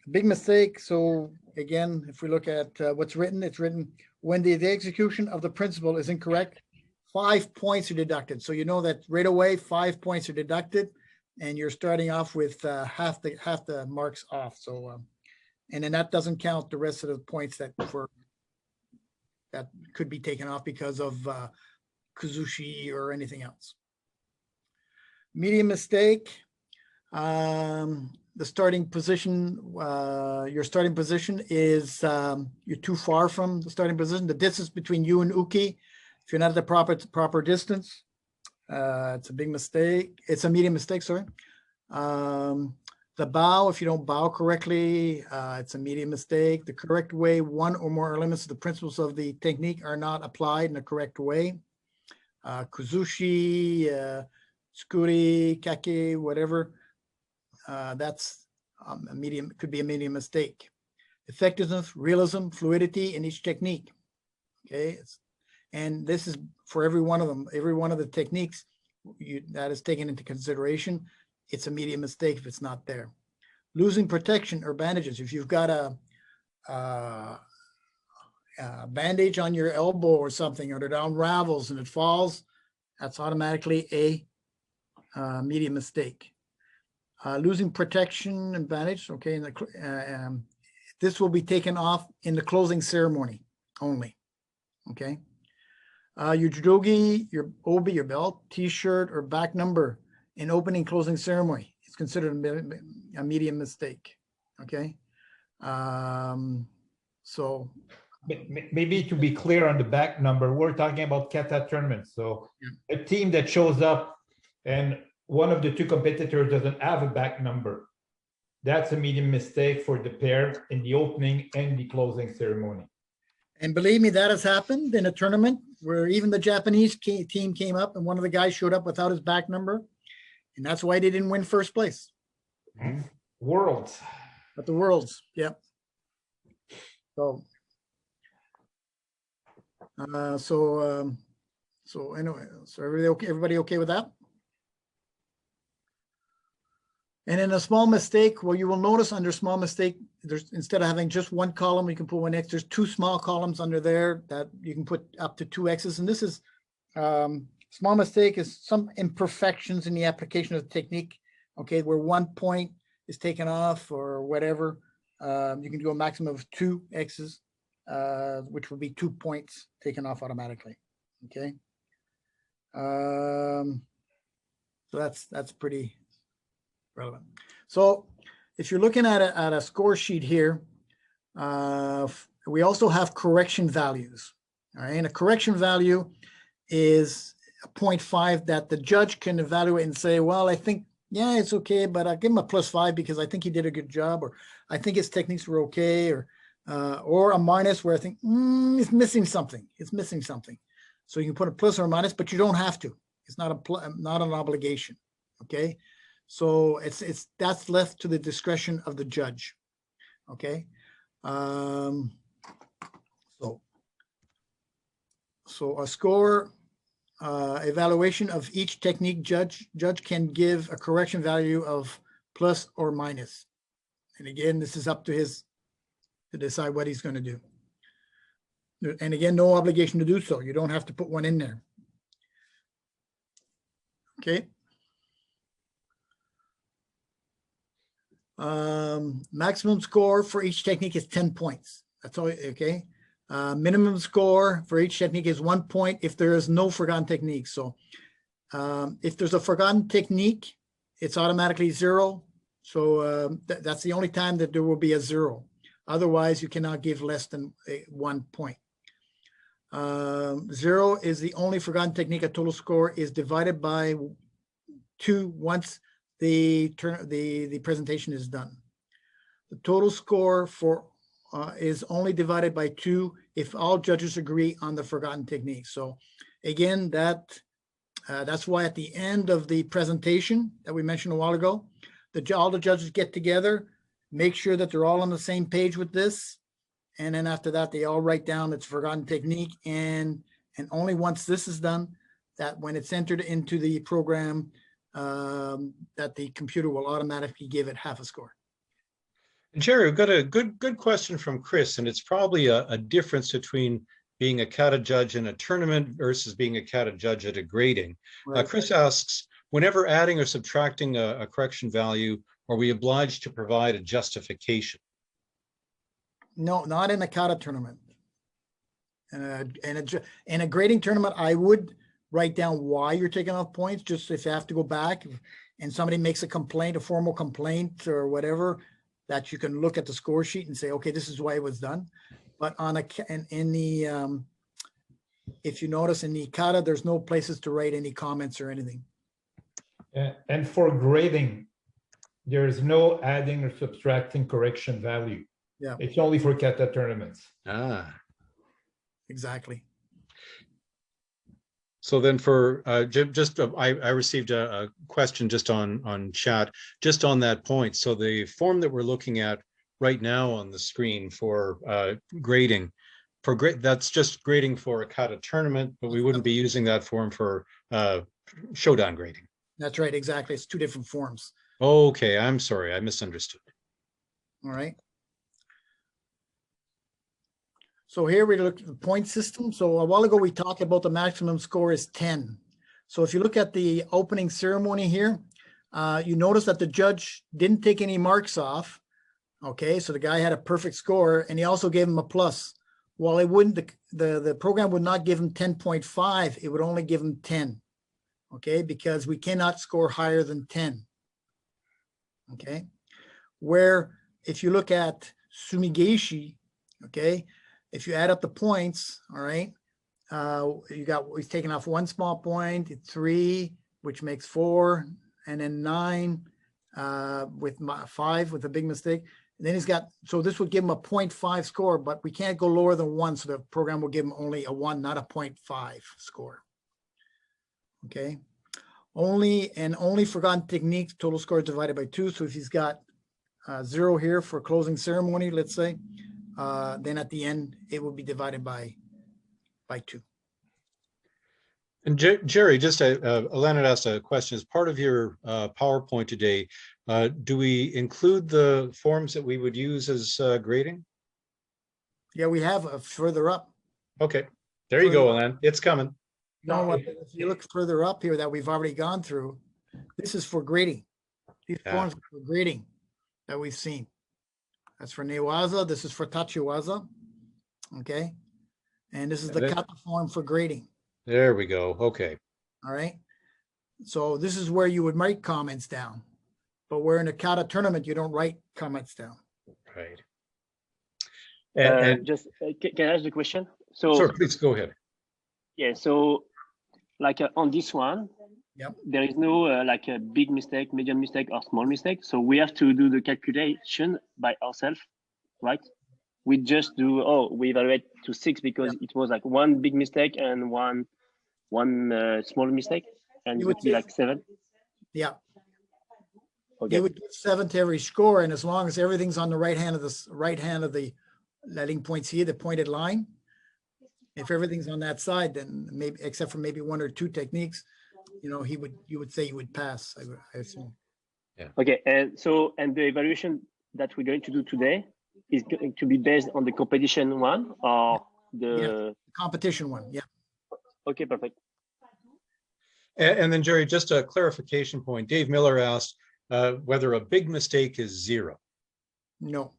[SPEAKER 2] Big mistake. So again, if we look at what's written, it's written when the execution of the principle is incorrect, 5 points are deducted. So you know that right away, 5 points are deducted, and you're starting off with half the marks off. So, and then that doesn't count the rest of the points that could be taken off because of Kuzushi or anything else. Medium mistake. The starting position, your starting position is you're too far from the starting position. The distance between you and Uki, if you're not at the proper distance, it's a big mistake. It's a medium mistake, sorry. The bow, if you don't bow correctly, it's a medium mistake. The correct way, 1 or more elements of the principles of the technique are not applied in the correct way. Kuzushi, tsukuri, kake, whatever. That's a medium, could be a medium mistake. Effectiveness, realism, fluidity in each technique. Okay, and this is for every one of them. Every one of the techniques that is taken into consideration. It's a medium mistake if it's not there. Losing protection or bandages. If you've got a bandage on your elbow or something, or it unravels and it falls, that's automatically a medium mistake. Losing protection and bandage, okay, this will be taken off in the closing ceremony only, okay? Your judogi, your obi, your belt, t-shirt, or back number in opening closing ceremony is considered a medium mistake, okay? So
[SPEAKER 1] maybe to be clear on the back number, we're talking about kata tournaments. So a team that shows up and one of the two competitors doesn't have a back number. That's a medium mistake for the pair in the opening and the closing ceremony.
[SPEAKER 2] And believe me, that has happened in a tournament where even the Japanese team came up and one of the guys showed up without his back number. And that's why they didn't win first place.
[SPEAKER 1] Worlds.
[SPEAKER 2] At the Worlds, yep. So, so anyway, so everybody okay with that? And in a small mistake, well, you will notice under small mistake, there's, instead of having just one column, you can put one X, there's two small columns under there that you can put up to two X's. And this is, small mistake is some imperfections in the application of the technique, okay, where 1 point is taken off or whatever. You can do a maximum of two X's, which will be 2 points taken off automatically, okay? So that's pretty relevant. So if you're looking at a score sheet here, we also have correction values. All right, and a correction value is a 0.5 that the judge can evaluate and say, well, I think, yeah, it's okay, but I'll give him a +5 because I think he did a good job, or I think his techniques were okay, or a minus where I think it's missing something. It's missing something. So you can put a plus or a minus, but you don't have to. It's not an obligation. Okay. So that's left to the discretion of the judge. Okay. So a score evaluation of each technique, judge can give a correction value of plus or minus. And again, this is up to his to decide what he's going to do. And again, no obligation to do so. You don't have to put one in there. Okay. Maximum score for each technique is 10 points. That's all. Okay. Minimum score for each technique is 1 point if there is no forgotten technique. So if there's a forgotten technique, it's automatically 0. So that's the only time that there will be a 0. Otherwise, you cannot give less than 1 point. 0 is the only forgotten technique. A total score is divided by 2 once the presentation is done. The total score for is only divided by 2 if all judges agree on the forgotten technique. So again, that's why at the end of the presentation that we mentioned a while ago, all the judges get together, make sure that they're all on the same page with this. And then after that, they all write down its forgotten technique. And only once this is done, that when it's entered into the program, that the computer will automatically give it half a score.
[SPEAKER 3] Jerry, we've got a good question from Chris, and it's probably a difference between being a kata judge in a tournament versus being a kata judge at a grading.
[SPEAKER 2] Right.
[SPEAKER 3] Chris asks, whenever adding or subtracting a correction value, are we obliged to provide a justification?
[SPEAKER 2] No, not in a kata tournament. In a grading tournament, I would write down why you're taking off points, just if you have to go back and somebody makes a complaint, a formal complaint or whatever, that you can look at the score sheet and say, okay, this is why it was done. But if you notice in the kata, there's no places to write any comments or anything.
[SPEAKER 1] And for grading, there's no adding or subtracting correction value.
[SPEAKER 2] Yeah,
[SPEAKER 1] it's only for kata tournaments.
[SPEAKER 2] Exactly.
[SPEAKER 3] So then for I received a question just on chat, just on that point. So the form that we're looking at right now on the screen for grading, that's just grading for a kata tournament, but we wouldn't be using that form for showdown grading.
[SPEAKER 2] That's right, exactly. It's 2 different forms.
[SPEAKER 3] Okay, I'm sorry, I misunderstood.
[SPEAKER 2] All right. So here we look at the point system. So a while ago, we talked about the maximum score is 10. So if you look at the opening ceremony here, you notice that the judge didn't take any marks off. Okay, so the guy had a perfect score and he also gave him a plus. Well, it wouldn't, the program would not give him 10.5. It would only give him 10. Okay, because we cannot score higher than 10. Okay, where if you look at Sumigeshi, okay, if you add up the points, all right, he's taken off 1 small point, 3, which makes 4, and then 9 with 5 with a big mistake. And then he's got, so this would give him a 0.5 score, but we can't go lower than 1. So the program will give him only a 1, not a 0.5 score. Okay. Only forgotten techniques, total score divided by 2. So if he's got 0 here for closing ceremony, let's say, then at the end, it will be divided by 2.
[SPEAKER 3] And Jerry, just Alan had asked a question. As part of your PowerPoint today, do we include the forms that we would use as grading?
[SPEAKER 2] Yeah, we have further up.
[SPEAKER 3] Okay, there you go, Alan. It's coming.
[SPEAKER 2] No, if you look further up here that we've already gone through, this is for grading. These forms are for grading that we've seen. That's for Newaza. This is for Tachiwaza. Okay. And this is the Kata form for grading.
[SPEAKER 3] There we go. Okay.
[SPEAKER 2] All right. So this is where you would write comments down. But where in a Kata tournament, you don't write comments down.
[SPEAKER 3] Right.
[SPEAKER 4] And just can I ask the question? So
[SPEAKER 3] sure, please go ahead.
[SPEAKER 4] Yeah. So like on this one,
[SPEAKER 2] yep,
[SPEAKER 4] there is no like a big mistake, medium mistake, or small mistake. So we have to do the calculation by ourselves, right? We just do, we evaluate to 6 because it was like 1 big mistake and one small mistake, and it would be like 7.
[SPEAKER 2] Yeah.
[SPEAKER 4] Okay.
[SPEAKER 2] You would give 7 to every score, and as long as everything's on the right hand of the letting points here, the pointed line. If everything's on that side, then maybe, except for maybe 1 or 2 techniques, you know, you would say you would pass, I assume.
[SPEAKER 3] Yeah.
[SPEAKER 4] Okay, and the evaluation that we're going to do today is going to be based on the competition one or the
[SPEAKER 2] competition one. Yeah.
[SPEAKER 4] Okay, perfect.
[SPEAKER 3] And then Jerry, just a clarification point. Dave Miller asked whether a big mistake is 0.
[SPEAKER 2] No,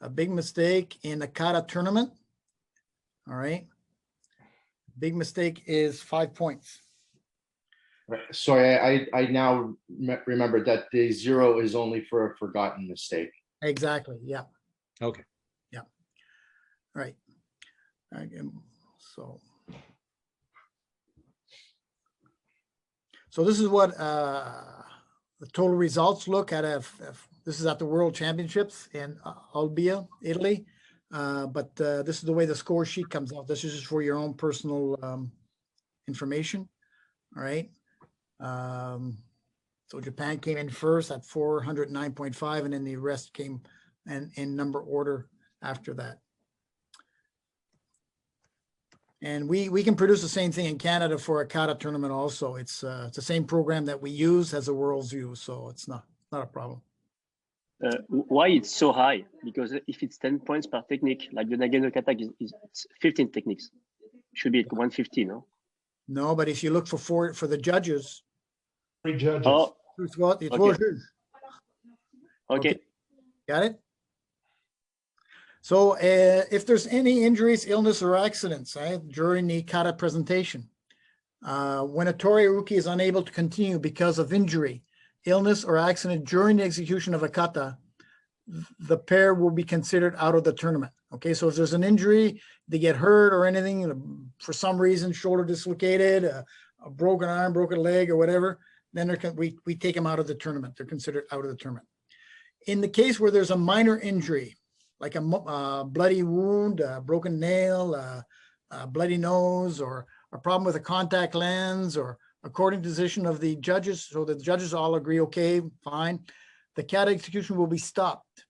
[SPEAKER 2] a big mistake in a Kata tournament. All right. Big mistake is 5 points.
[SPEAKER 5] Right. Sorry, I now remember that the 0 is only for a forgotten mistake.
[SPEAKER 2] Exactly. Yeah.
[SPEAKER 3] Okay.
[SPEAKER 2] Yeah. Right. So this is what the total results look at. This is at the World Championships in Olbia, Italy. But this is the way the score sheet comes out. This is just for your own personal information. All right. So Japan came in first at 409.5, and then the rest came in number order after that. And we can produce the same thing in Canada for a Kata tournament also. It's the same program that we use as the world's use, so it's not a problem.
[SPEAKER 4] Why it's so high? Because if it's 10 points per technique, like the Nagano Kata is 15 techniques, should be at 150, no?
[SPEAKER 2] No, but if you look for the judges,
[SPEAKER 1] 3 judges.
[SPEAKER 4] Oh,
[SPEAKER 2] it's what
[SPEAKER 4] okay.
[SPEAKER 2] Got it? So if there's any injuries, illness, or accidents during the Kata presentation, when a Tori Uruki is unable to continue because of injury, illness, or accident during the execution of a kata, the pair will be considered out of the tournament. Okay, so if there's an injury, they get hurt or anything, for some reason, shoulder dislocated, a broken arm, broken leg, or whatever, then we take them out of the tournament. They're considered out of the tournament. In the case where there's a minor injury, like a bloody wound, a broken nail, a bloody nose, or a problem with a contact lens, or according to the decision of the judges, so the judges all agree, okay, fine, the kata execution will be stopped,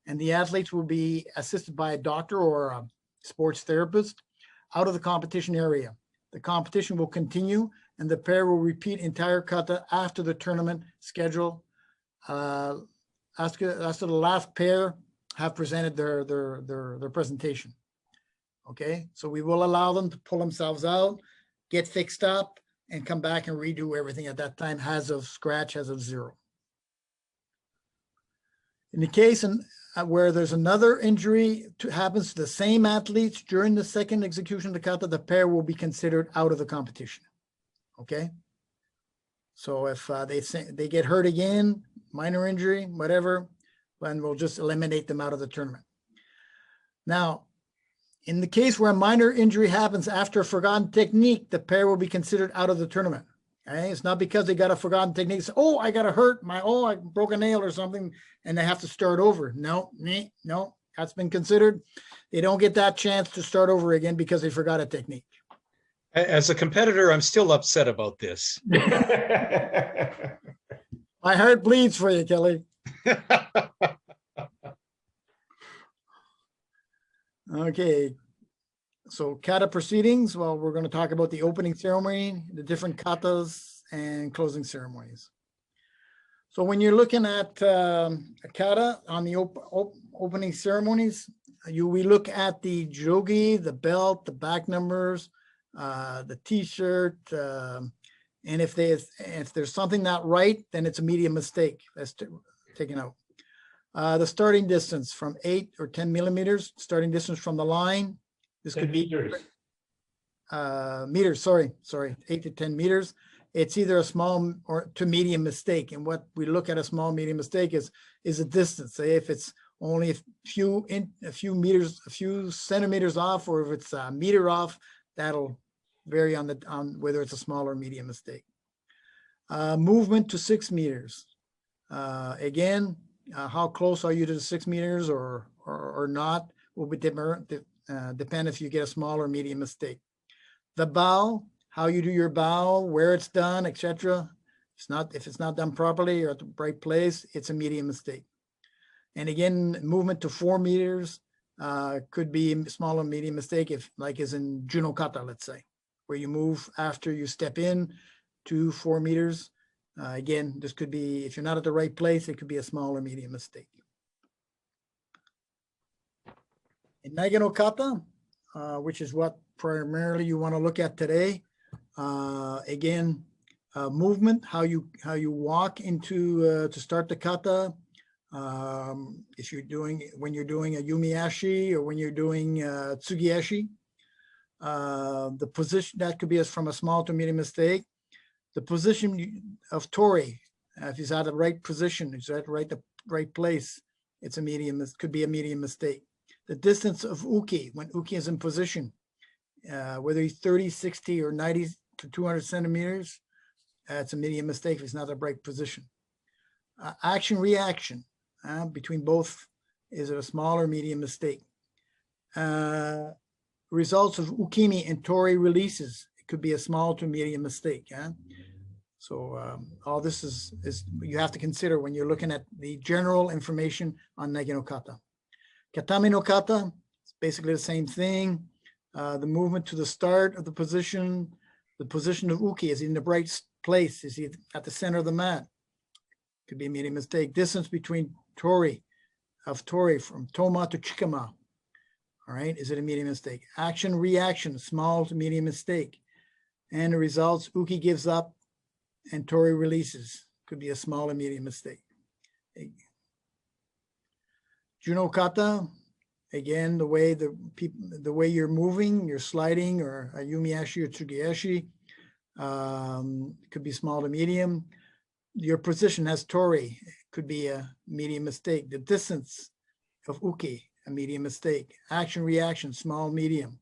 [SPEAKER 2] and the athletes will be assisted by a doctor or a sports therapist out of the competition area. The competition will continue, and the pair will repeat entire kata after the tournament schedule, after the last pair have presented their presentation. Okay, so we will allow them to pull themselves out, get fixed up, and come back and redo everything at that time as of scratch, as of 0. In the case where there's another injury happens to the same athletes during the second execution of the kata, the pair will be considered out of the competition. Okay, so if they get hurt again, minor injury, whatever, then we'll just eliminate them out of the tournament. Now, in the case where a minor injury happens after a forgotten technique, the pair will be considered out of the tournament. Okay, it's not because they got a forgotten technique. Oh, I got a hurt my, oh, I broke a nail or something, and they have to start over. No, no, that's been considered. They don't get that chance to start over again because they forgot a technique.
[SPEAKER 3] As a competitor, I'm still upset about this.
[SPEAKER 2] My heart bleeds for you, Kelly. Okay. So kata proceedings, well, we're going to talk about the opening ceremony, the different katas, and closing ceremonies. So when you're looking at a kata on the opening ceremonies, we look at the jogi, the belt, the back numbers, the t-shirt, and if there's something not right, then it's a medium mistake. That's taken out. The starting distance from 8 or 10 millimeters, starting distance from the line. This could be meters, sorry, 8 to 10 meters. It's either a small or to medium mistake. And what we look at a small medium mistake is a distance. Say if it's only a few meters, a few centimeters off, or if it's a meter off, that'll vary on whether it's a small or medium mistake. Movement to 6 meters. Again, how close are you to the 6 meters or not will be depend if you get a small or medium mistake. The bow, how you do your bow, where it's done, etc. If it's not done properly or at the right place, it's a medium mistake. And again, movement to 4 meters could be a small or medium mistake, if like is in Juno Kata, let's say, where you move after you step in to 4 meters. Again, this could be, if you're not at the right place, it could be a small or medium mistake. In Nage no Kata, which is what primarily you want to look at today, again, movement, how you walk into to start the kata. If when you're doing a yumiashi or when you're doing tsugiashi, the position that could be from a small to medium mistake. The position of tori, if he's at the right position, he's at the right place, it's a medium. It could be a medium mistake. The distance of uki, when uki is in position, whether he's 30, 60, or 90 to 200 centimeters, it's a medium mistake if it's not the right position. Action reaction between both, is it a small or medium mistake? Results of ukimi and tori releases, it could be a small to medium mistake. So all this is you have to consider when you're looking at the general information on Nage no Kata. Katame no Kata, it's basically the same thing. The movement to the start of the position of uki, is he in the right place? Is he at the center of the mat? Could be a medium mistake. Distance between tori from toma to chikama. All right, is it a medium mistake? Action reaction, small to medium mistake. And the results, uki gives up and tori releases. Could be a small or medium mistake. Juno Kata, again, the way you're moving, you're sliding, or a yumiashi or tsugiashi, could be small to medium. Your position has tori, could be a medium mistake. The distance of uki, a medium mistake. Action reaction, small, medium.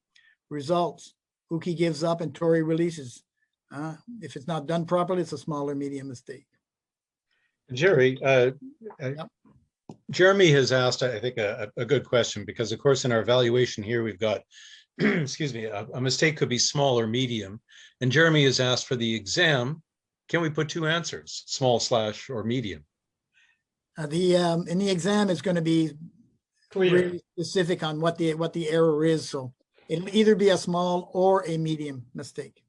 [SPEAKER 2] Results, uki gives up and tori releases. If it's not done properly, it's a small or medium mistake.
[SPEAKER 3] Jerry, Jeremy has asked, I think, a good question, because of course in our evaluation here we've got, excuse me, a mistake could be small or medium. And Jeremy has asked for the exam, can we put 2 answers, small / or medium?
[SPEAKER 2] In the exam is going to be really specific on what the error is. So it'll either be a small or a medium mistake.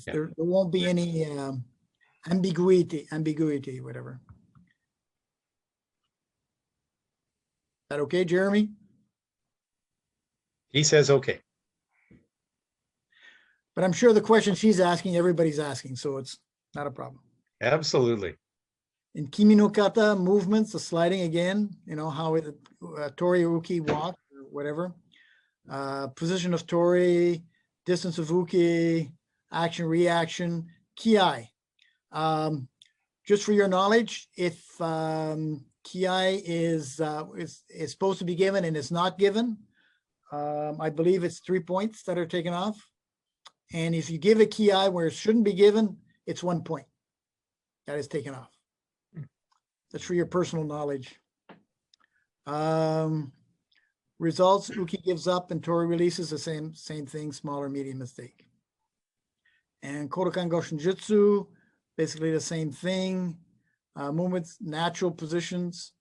[SPEAKER 2] Yeah. There won't be any ambiguity, whatever. Is that okay, Jeremy?
[SPEAKER 3] He says okay.
[SPEAKER 2] But I'm sure the question she's asking, everybody's asking, so it's not a problem.
[SPEAKER 3] Absolutely.
[SPEAKER 2] In Kimi no Kata, movements, the sliding again, how it tori uki walk or whatever. Position of tori, distance of uki, action reaction, kiai. Just for your knowledge, if kiai is supposed to be given and it's not given, I believe it's 3 points that are taken off. And if you give a key eye where it shouldn't be given, it's 1 point. That is taken off. That's for your personal knowledge. Results, Uki gives up and Tori releases the same thing, small or medium mistake. And Kodokan Goshinjutsu, basically the same thing. Movements, natural positions,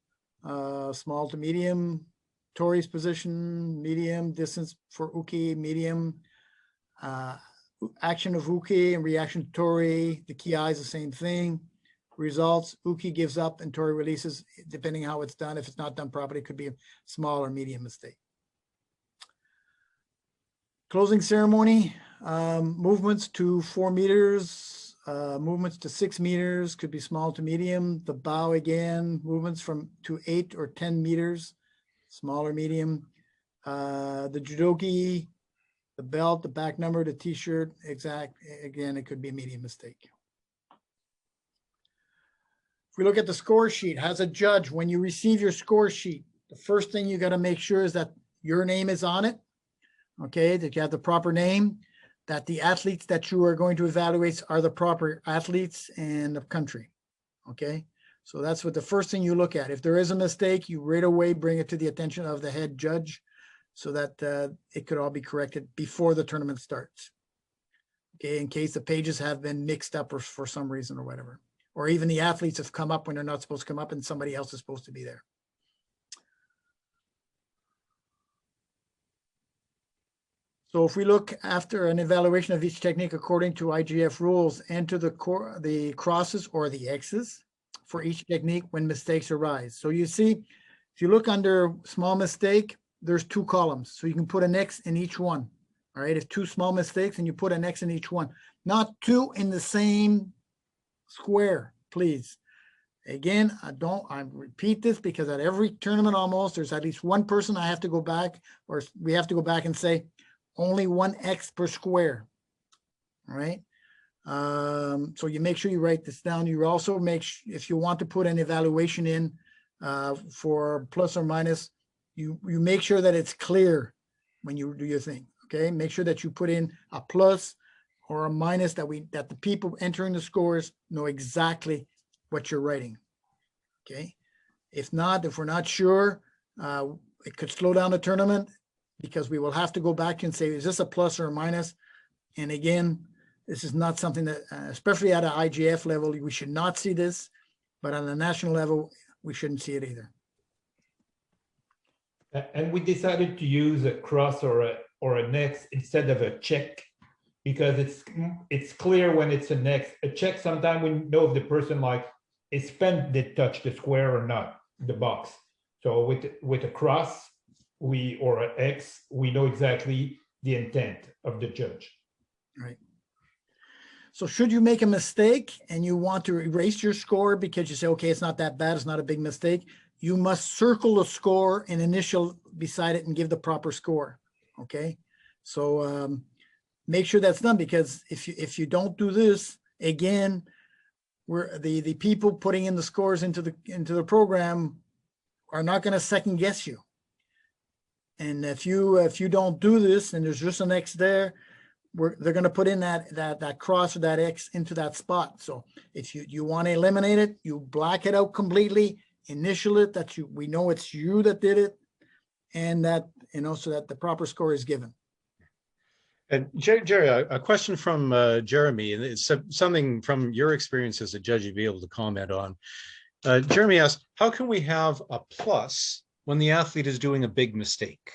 [SPEAKER 2] small to medium. Tori's position, medium, distance for Uki, medium. Action of Uki and reaction to Tori, the key eye is the same thing. Results, Uki gives up and Tori releases, depending how it's done. If it's not done properly, it could be a small or medium mistake. Closing ceremony, movements to 4 meters, movements to 6 meters, could be small to medium. The bow again, movements to 8 or 10 meters, small or medium. The judogi, the belt, the back number, the t-shirt, again, it could be a medium mistake. If we look at the score sheet, as a judge, when you receive your score sheet, the first thing you got to make sure is that your name is on it. Okay, that you have the proper name, that the athletes that you are going to evaluate are the proper athletes and the country. Okay, so that's what the first thing you look at. If there is a mistake, you right away bring it to the attention of the head judge so that it could all be corrected before the tournament starts. Okay, in case the pages have been mixed up or for some reason or whatever. Or even the athletes have come up when they're not supposed to come up and somebody else is supposed to be there. So if we look after an evaluation of each technique according to IGF rules, enter the crosses or the X's for each technique when mistakes arise. So you see, if you look under small mistake, there's 2 columns. So you can put an X in each one. All right, if 2 small mistakes and you put an X in each one, not 2 in the same square, please. Again, I repeat this because at every tournament almost, there's at least one person I have to go back, or we have to go back and say, only 1 X per square, all right? So you make sure you write this down. You also if you want to put an evaluation in for plus or minus, you make sure that it's clear when you do your thing, okay? Make sure that you put in a plus or a minus that the people entering the scores know exactly what you're writing, okay? If we're not sure, it could slow down the tournament, because we will have to go back and say, is this a plus or a minus? And again, this is not something that, especially at an IGF level, we should not see this, but on a national level, we shouldn't see it either.
[SPEAKER 1] And we decided to use a cross or an X instead of a check, because it's clear when it's an X. A check, sometimes we know if the person is pen did touch the square or not, the box. So with a cross, or an X, we know exactly the intent of the judge.
[SPEAKER 2] Right. So should you make a mistake and you want to erase your score because you say, okay, it's not that bad, it's not a big mistake, you must circle the score and initial beside it and give the proper score, okay? So make sure that's done, because if you don't do this, again, the people putting in the scores into the program are not going to second guess you. And if you don't do this and there's just an X there, they're going to put in that cross or that X into that spot. So if you want to eliminate it, you black it out completely, initial it that we know it's you that did it, and that, so that the proper score is given.
[SPEAKER 3] And Jerry, a question from Jeremy, and it's something from your experience as a judge you'd be able to comment on. Jeremy asked, how can we have a plus when the athlete is doing a big mistake?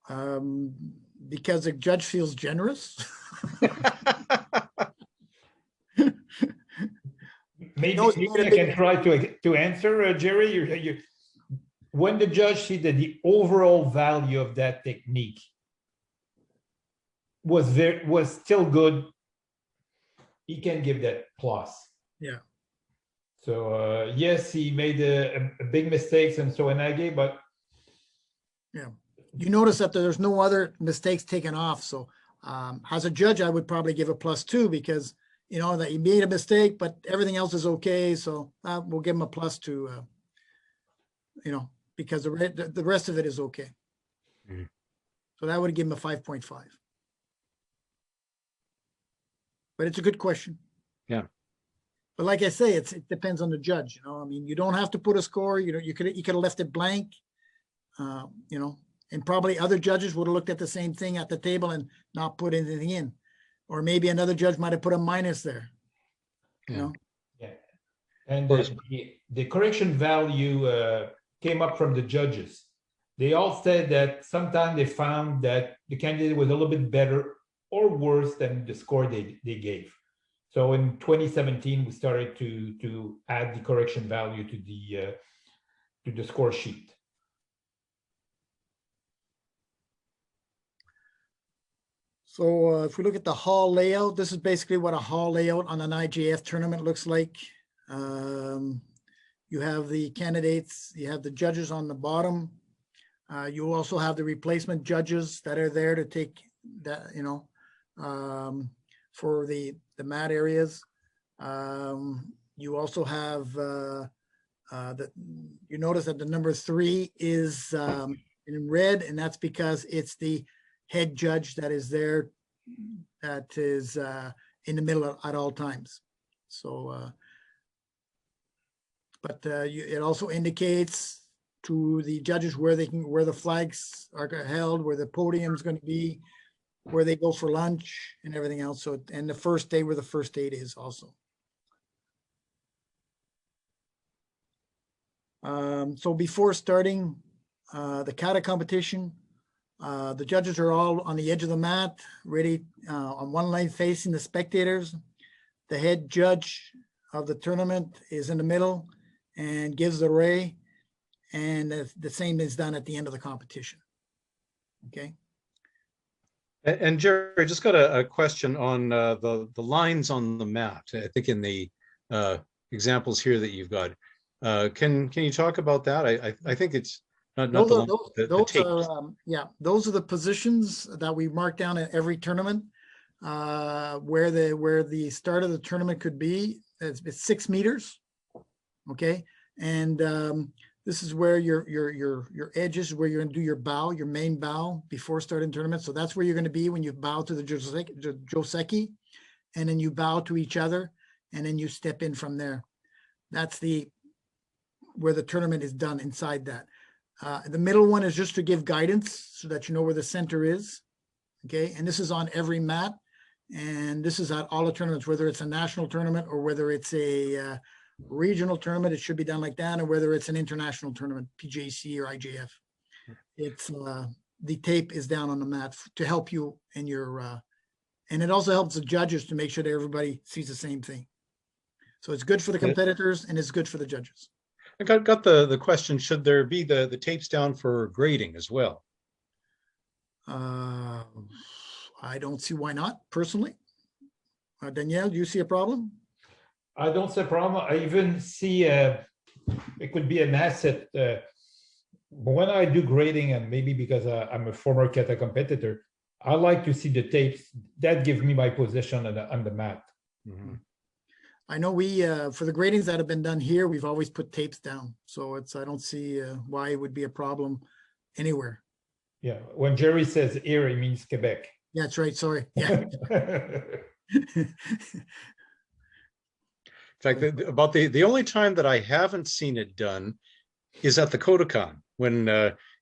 [SPEAKER 2] Because the judge feels generous.
[SPEAKER 1] Maybe I can try to answer, Jerry. When the judge sees that the overall value of that technique was still good, he can give that plus.
[SPEAKER 2] Yeah.
[SPEAKER 1] So yes, he made a big mistakes and so Inage, but
[SPEAKER 2] yeah, you notice that there's no other mistakes taken off. So as a judge, I would probably give a +2 because that he made a mistake, but everything else is okay. So we'll give him a +2. Because the rest of it is okay.
[SPEAKER 3] Mm-hmm.
[SPEAKER 2] So that would give him a 5.5. but it's a good question.
[SPEAKER 3] Yeah.
[SPEAKER 2] But like I say, it depends on the judge, you know, I mean, you don't have to put a score, you know, you could have left it blank. You know, and probably other judges would have looked at the same thing at the table and not put anything in. Or maybe another judge might have put a minus there, you
[SPEAKER 3] Yeah.
[SPEAKER 2] know?
[SPEAKER 1] Yeah. And
[SPEAKER 3] course.
[SPEAKER 1] the correction value came up from the judges. They all said that sometimes they found that the candidate was a little bit better or worse than the score they gave. So in 2017, we started to add the correction value to the score sheet.
[SPEAKER 2] So if we look at the hall layout, this is basically what a hall layout on an IGF tournament looks like. You have the candidates, you have the judges on the bottom. You also have the replacement judges that are there to take that, you know, for the mat areas. You also have you notice that the number 3 is in red, and that's because it's the head judge that is there, that is in the middle at all times. So, but it also indicates to the judges where the flags are held, where the podium is going to be, where they go for lunch and everything else. So, and the first day where the first aid is also. So before starting the kata competition, the judges are all on the edge of the mat, ready on one line facing the spectators. The head judge of the tournament is in the middle and gives the ray, and the same is done at the end of the competition. Okay.
[SPEAKER 3] And Jerry, I just got a question on the lines on the mat. I think in the examples here that you've got, can you talk about that? I think it's not the tape.
[SPEAKER 2] Yeah, those are the positions that we mark down at every tournament, where the start of the tournament could be. It's 6 meters, okay, and this is where your edges, where you're going to do your bow, your main bow before starting tournament. So that's where you're going to be when you bow to the joseki, and then you bow to each other, and then you step in from there. That's where the tournament is done inside that. The middle one is just to give guidance so that you know where the center is. Okay, and this is on every mat, and this is at all the tournaments, whether it's a national tournament or whether it's a regional tournament, it should be done like that, or whether it's an international tournament, PJC or IJF. It's the tape is down on the mat to help you in your, and it also helps the judges to make sure that everybody sees the same thing. So it's good for the competitors and it's good for the judges.
[SPEAKER 3] I got the question, should there be the tapes down for grading as well?
[SPEAKER 2] I don't see why not, personally. Danielle, do you see a problem?
[SPEAKER 1] I don't see a problem. I even see it could be an asset. When I do grading, and maybe because I'm a former kata competitor, I like to see the tapes that give me my position on the mat.
[SPEAKER 3] Mm-hmm.
[SPEAKER 2] I know we, for the gradings that have been done here, we've always put tapes down. So I don't see why it would be a problem anywhere.
[SPEAKER 1] Yeah, when Jerry says here, he means Quebec.
[SPEAKER 2] Yeah, that's right. Sorry. Yeah.
[SPEAKER 3] In fact, the only time that I haven't seen it done is at the Kodokan, when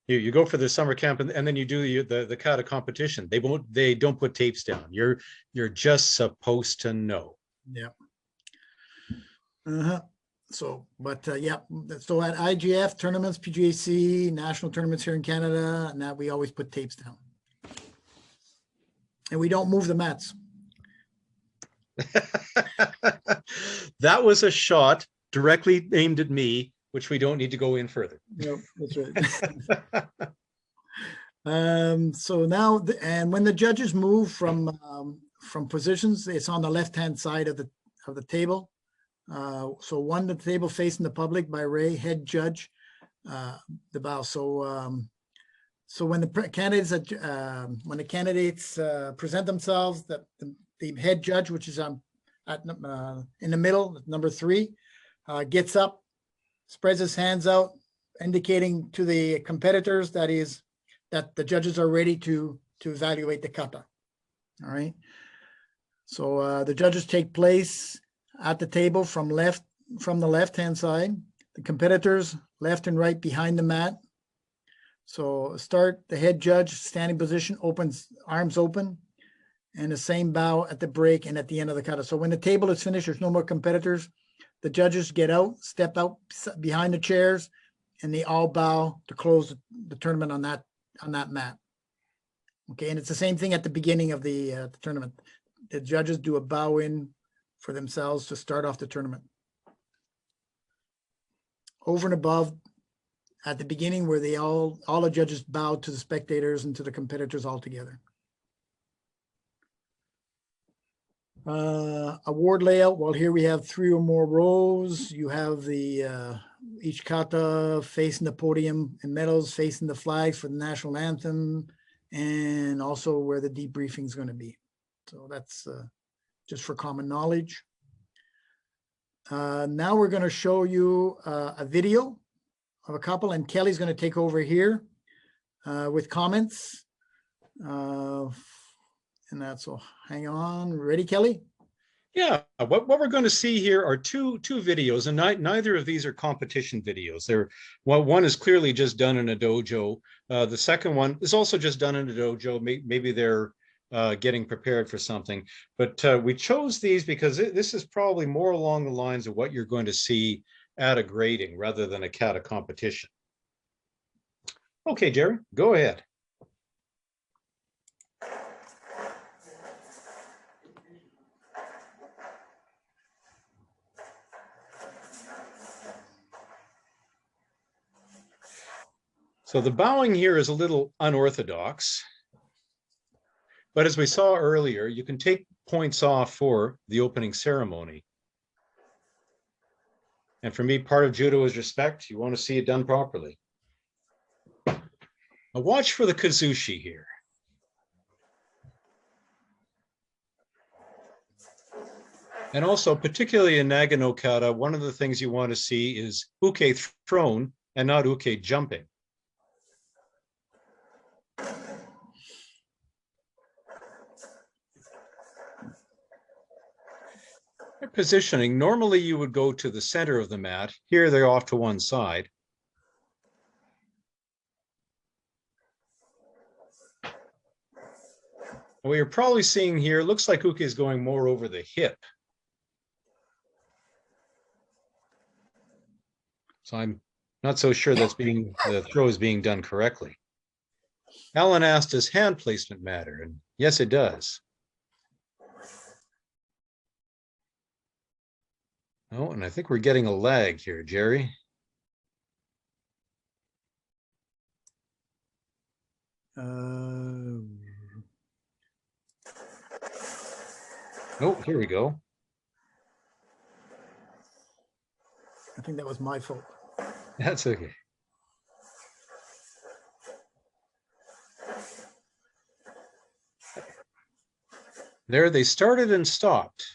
[SPEAKER 3] you go for the summer camp and then you do the kata competition. They don't put tapes down. You're just supposed to know.
[SPEAKER 2] Yeah. So, but yeah, so at IGF tournaments, PGAC, national tournaments here in Canada, and that we always put tapes down. And we don't move the mats.
[SPEAKER 3] That was a shot directly aimed at me, which we don't need to go in further.
[SPEAKER 2] Yep, that's right. So now, and when the judges move from positions, it's on the left-hand side of the table. So one, the table facing the public by Ray, head judge, the bow. So when the candidates present themselves, the head judge, which is in the middle, number 3, gets up, spreads his hands out, indicating to the competitors that the judges are ready to evaluate the kata. All right. So the judges take place at the table from the left-hand side. The competitors left and right behind the mat. So start, the head judge, standing position, opens, arms open, and the same bow at the break and at the end of the kata. So when the table is finished, there's no more competitors. The judges get out, step out behind the chairs, and they all bow to close the tournament on that mat. Okay, and it's the same thing at the beginning of the tournament. The judges do a bow in for themselves to start off the tournament. Over and above, at the beginning, where they all the judges bow to the spectators and to the competitors all together. Award layout. Well, here we have 3 or more rows. You have the each kata facing the podium and medals, facing the flags for the national anthem, and also where the debriefing is going to be. So that's just for common knowledge. Now we're going to show you a video of a couple, and Kelly's going to take over here with comments. And that's all. Hang on. Ready, Kelly?
[SPEAKER 3] Yeah, what we're going to see here are two videos, and neither of these are competition videos. One is clearly just done in a dojo. The second one is also just done in a dojo. Maybe they're getting prepared for something. But we chose these because this is probably more along the lines of what you're going to see at a grading rather than a kata competition. Okay, Jerry, go ahead. So the bowing here is a little unorthodox, but as we saw earlier, you can take points off for the opening ceremony. And for me, part of judo is respect. You want to see it done properly. Now watch for the kazushi here. And also, particularly in Nagano kata, one of the things you want to see is uke thrown and not uke jumping. Positioning, normally you would go to the center of the mat. Here they're off to one side. What you're probably seeing here, looks like uke is going more over the hip. So I'm not so sure the throw is being done correctly. Alan asked, does hand placement matter? And yes, it does. Oh, and I think we're getting a lag here, Jerry. Oh, here we go.
[SPEAKER 2] I think that was my fault.
[SPEAKER 3] That's okay. There, they started and stopped.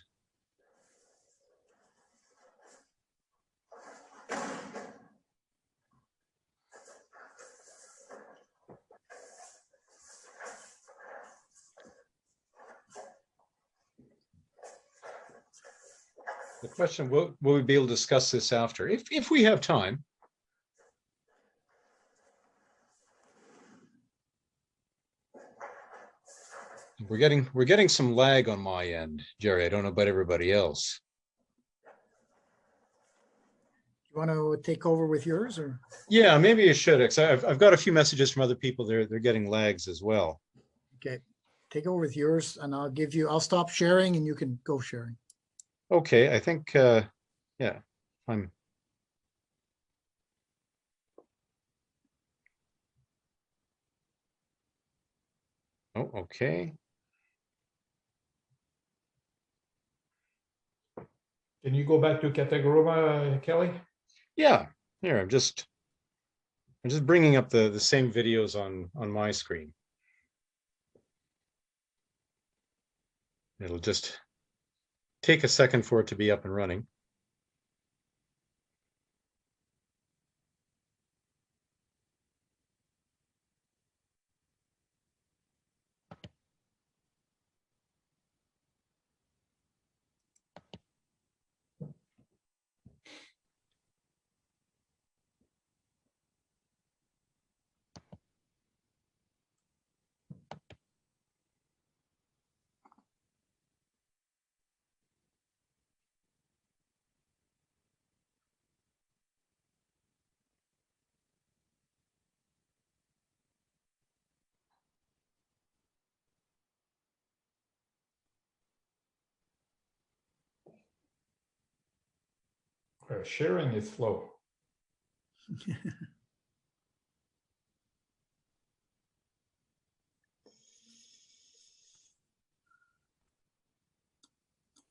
[SPEAKER 3] The question, will we be able to discuss this after? If we have time. We're getting some lag on my end, Jerry. I don't know about everybody else.
[SPEAKER 2] You want to take over with yours, or?
[SPEAKER 3] Yeah, maybe I should. I've got a few messages from other people. They're getting lags as well.
[SPEAKER 2] Okay, take over with yours, and I'll stop sharing, and you can go sharing.
[SPEAKER 3] Okay, I think yeah, I'm. Oh, okay.
[SPEAKER 1] Can you go back to Kataguruma, Kelly?
[SPEAKER 3] Yeah, here I'm just bringing up the same videos on my screen. It'll just take a second for it to be up and running.
[SPEAKER 1] Sharing is slow.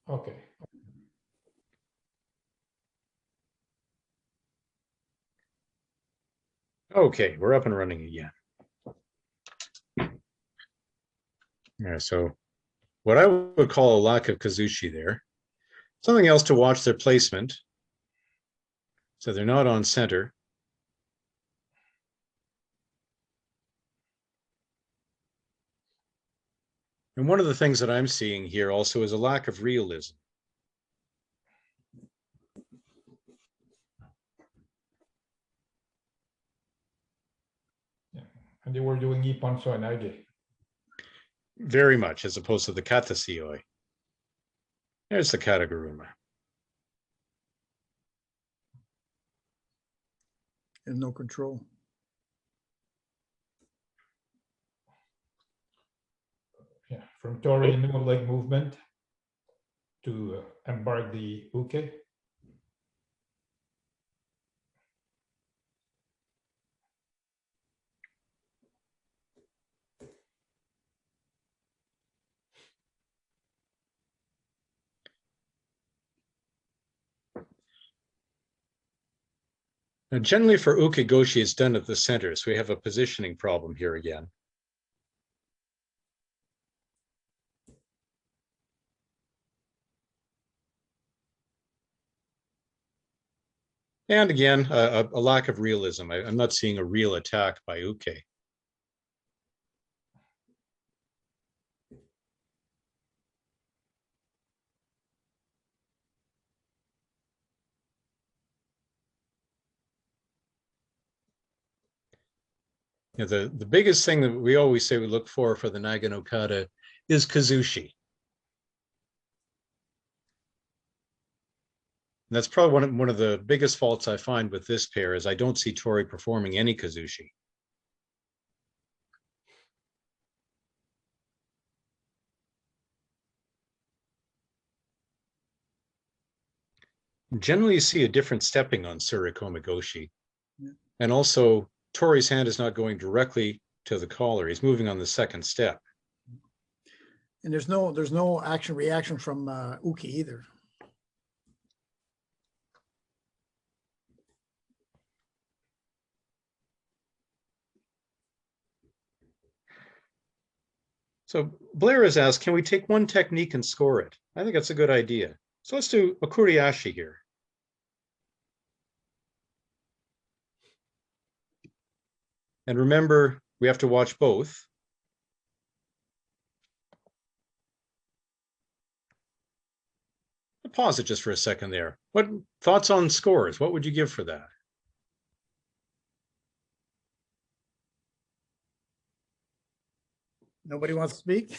[SPEAKER 1] Okay.
[SPEAKER 3] Okay, we're up and running again. Yeah, so what I would call a lack of kazushi there. Something else to watch their placement. So they're not on center. And one of the things that I'm seeing here also is a lack of realism.
[SPEAKER 1] Yeah. And they were doing Ipanso and Age.
[SPEAKER 3] Very much, as opposed to the Kata Sioi. There's the Kataguruma.
[SPEAKER 2] There's no control.
[SPEAKER 1] Yeah, from Tori no leg movement to embark the uke.
[SPEAKER 3] Now, generally for uke-goshi, it's done at the center, so we have a positioning problem here again. And again, a lack of realism. I'm not seeing a real attack by uke. You know, the biggest thing that we always say we look for the Nagano kata is kazushi. And that's probably one of the biggest faults I find with this pair is I don't see Tori performing any kazushi. Generally, you see a different stepping on Surikomigoshi.
[SPEAKER 2] Yeah.
[SPEAKER 3] And also, Tori's hand is not going directly to the collar. He's moving on the second step.
[SPEAKER 2] And there's no action reaction from uke either.
[SPEAKER 3] So Blair has asked, can we take one technique and score it? I think that's a good idea. So let's do a kuriashi here. And remember, we have to watch both. Pause it just for a second there. What thoughts on scores? What would you give for that?
[SPEAKER 2] Nobody wants to speak?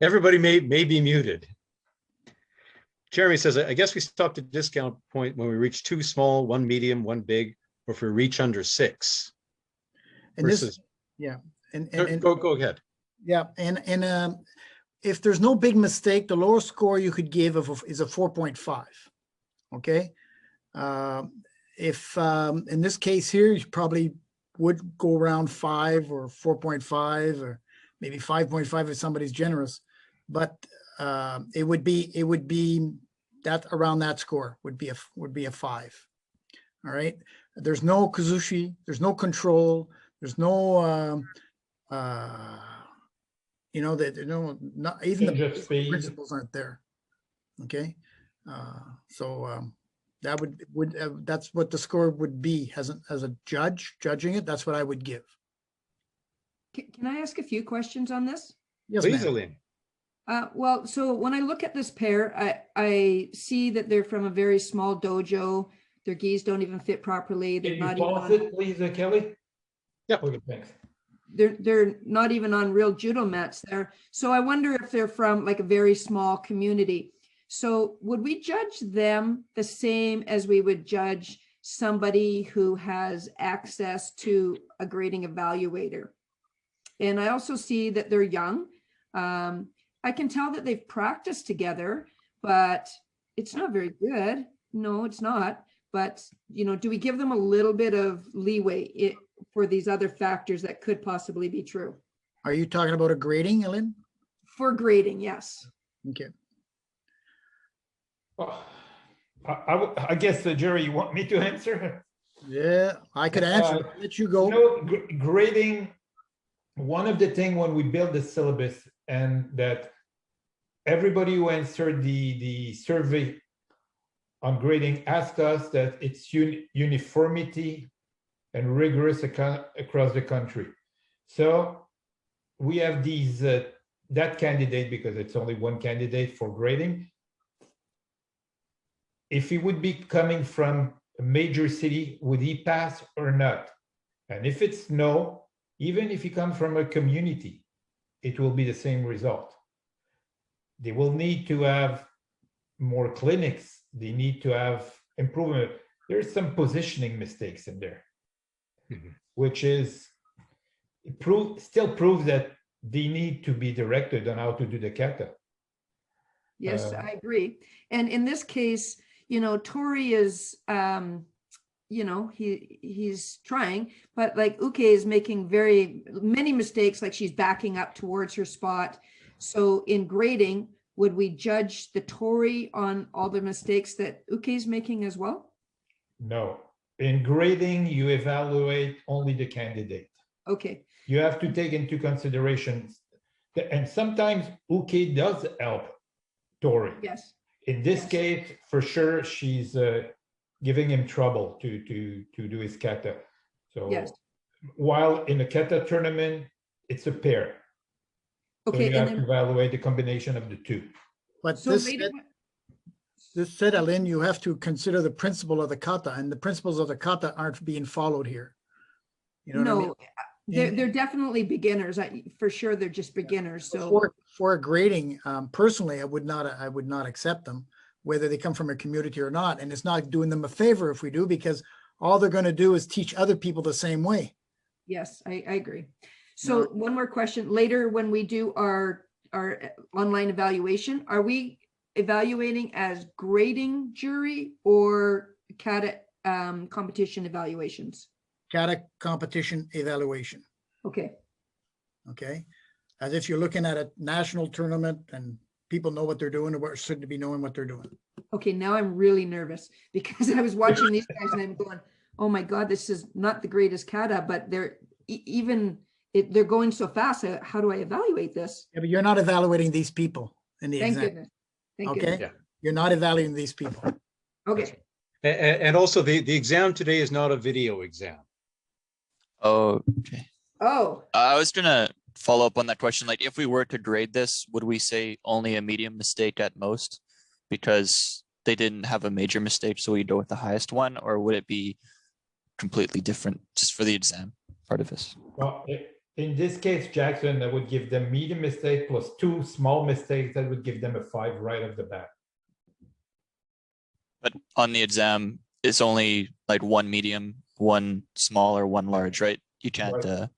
[SPEAKER 3] Everybody may be muted. Jeremy says, I guess we stopped at discount point when we reach 2 small, 1 medium, 1 big, or if we reach under 6.
[SPEAKER 2] And
[SPEAKER 3] versus,
[SPEAKER 2] this, yeah. And
[SPEAKER 3] go ahead.
[SPEAKER 2] yeah, and if there's no big mistake, the lowest score you could give is a 4.5. Okay. If in this case here, you probably would go around 5 or 4.5 or maybe 5.5 if somebody's generous, but it would be that around that score would be a 5. All right. There's no kazushi. There's no control. There's no you know, that not even the principles aren't there. Okay. That would that's what the score would be as a judge judging it. That's what I would give.
[SPEAKER 6] Can I ask a few questions on this?
[SPEAKER 2] Yes,
[SPEAKER 3] Please,
[SPEAKER 2] ma'am.
[SPEAKER 3] Aline.
[SPEAKER 6] Well, so when I look at this pair, I see that they're from a very small dojo. Their gis don't even fit properly. They're
[SPEAKER 1] Can you
[SPEAKER 6] not even
[SPEAKER 1] pause
[SPEAKER 6] on,
[SPEAKER 1] it, please, Kelly?
[SPEAKER 3] Yep.
[SPEAKER 1] Okay, thanks.
[SPEAKER 6] they're not even on real judo mats there. So I wonder if they're from like a very small community. So would we judge them the same as we would judge somebody who has access to a grading evaluator? And I also see that they're young. I can tell that they've practiced together, but it's not very good. No, it's not. But, you know, do we give them a little bit of leeway for these other factors that could possibly be true?
[SPEAKER 2] Are you talking about a grading, Ellen?
[SPEAKER 6] For grading, yes.
[SPEAKER 2] Okay.
[SPEAKER 1] Well, I guess, Jerry, you want me to answer?
[SPEAKER 2] Yeah, I could answer. But let you go.
[SPEAKER 1] You know, grading, one of the things when we build the syllabus, and that everybody who answered the survey on grading asked us that it's uniformity and rigorous across the country. So we have these that candidate, because it's only one candidate for grading. If he would be coming from a major city, would he pass or not? And if it's no, even if he comes from a community, it will be the same result. They will need to have more clinics. They need to have improvement. There's some positioning mistakes in there, which is still proves that they need to be directed on how to do the kata.
[SPEAKER 6] Yes, I agree. And in this case, you know, Tori is, you know, he's trying, but like Uke is making many mistakes, like she's backing up towards her spot. So in grading, would we judge the Tori on all the mistakes that Uke is making as well?
[SPEAKER 1] No. In grading, you evaluate only the candidate.
[SPEAKER 6] Okay.
[SPEAKER 1] You have to take into consideration, and sometimes Uke does help Tori.
[SPEAKER 6] Yes.
[SPEAKER 1] In this
[SPEAKER 6] Yes.
[SPEAKER 1] case, for sure, she's giving him trouble to do his kata. So
[SPEAKER 6] Yes.
[SPEAKER 1] while in a kata tournament, it's a pair.
[SPEAKER 6] Okay.
[SPEAKER 1] So you have
[SPEAKER 6] And
[SPEAKER 1] to
[SPEAKER 6] then,
[SPEAKER 1] evaluate the combination of the two.
[SPEAKER 2] But
[SPEAKER 6] so
[SPEAKER 2] this said, Aline, you have to consider the principle of the kata, and the principles of the kata aren't being followed here. You know what I mean?
[SPEAKER 6] no, they're definitely beginners. For sure, they're just beginners. So
[SPEAKER 2] For a grading, personally, I would not accept them, whether they come from a community or not. And it's not doing them a favor if we do, because all they're going to do is teach other people the same way.
[SPEAKER 6] yes, I agree. So one more question. Later, when we do our online evaluation, are we evaluating as grading jury or kata competition evaluations?
[SPEAKER 2] Kata competition evaluation.
[SPEAKER 6] Okay.
[SPEAKER 2] Okay. As if you're looking at a national tournament and people know what they're doing or should be knowing what they're doing.
[SPEAKER 6] Okay, now I'm really nervous because I was watching these guys and I'm going, oh my God, this is not the greatest kata, but they're they're going so fast. How do I evaluate this?
[SPEAKER 2] Yeah, but you're not evaluating these people in the
[SPEAKER 6] Thank
[SPEAKER 2] exam.
[SPEAKER 6] goodness. Thank
[SPEAKER 2] Okay.
[SPEAKER 6] goodness.
[SPEAKER 3] Yeah.
[SPEAKER 2] You're not evaluating these people.
[SPEAKER 6] Okay.
[SPEAKER 3] And also the exam today is not a video exam.
[SPEAKER 7] Oh, okay.
[SPEAKER 6] Oh,
[SPEAKER 7] I was gonna follow up on that question. Like, if we were to grade this, would we say only a medium mistake at most because they didn't have a major mistake, so we go with the highest one, or would it be completely different just for the exam part of this?
[SPEAKER 1] Well, in this case, Jackson, that would give them medium mistake plus 2 small mistakes. That would give them a 5 right off the bat.
[SPEAKER 7] But on the exam, it's only like one medium, one small, or one large, right? You can't.
[SPEAKER 1] Right.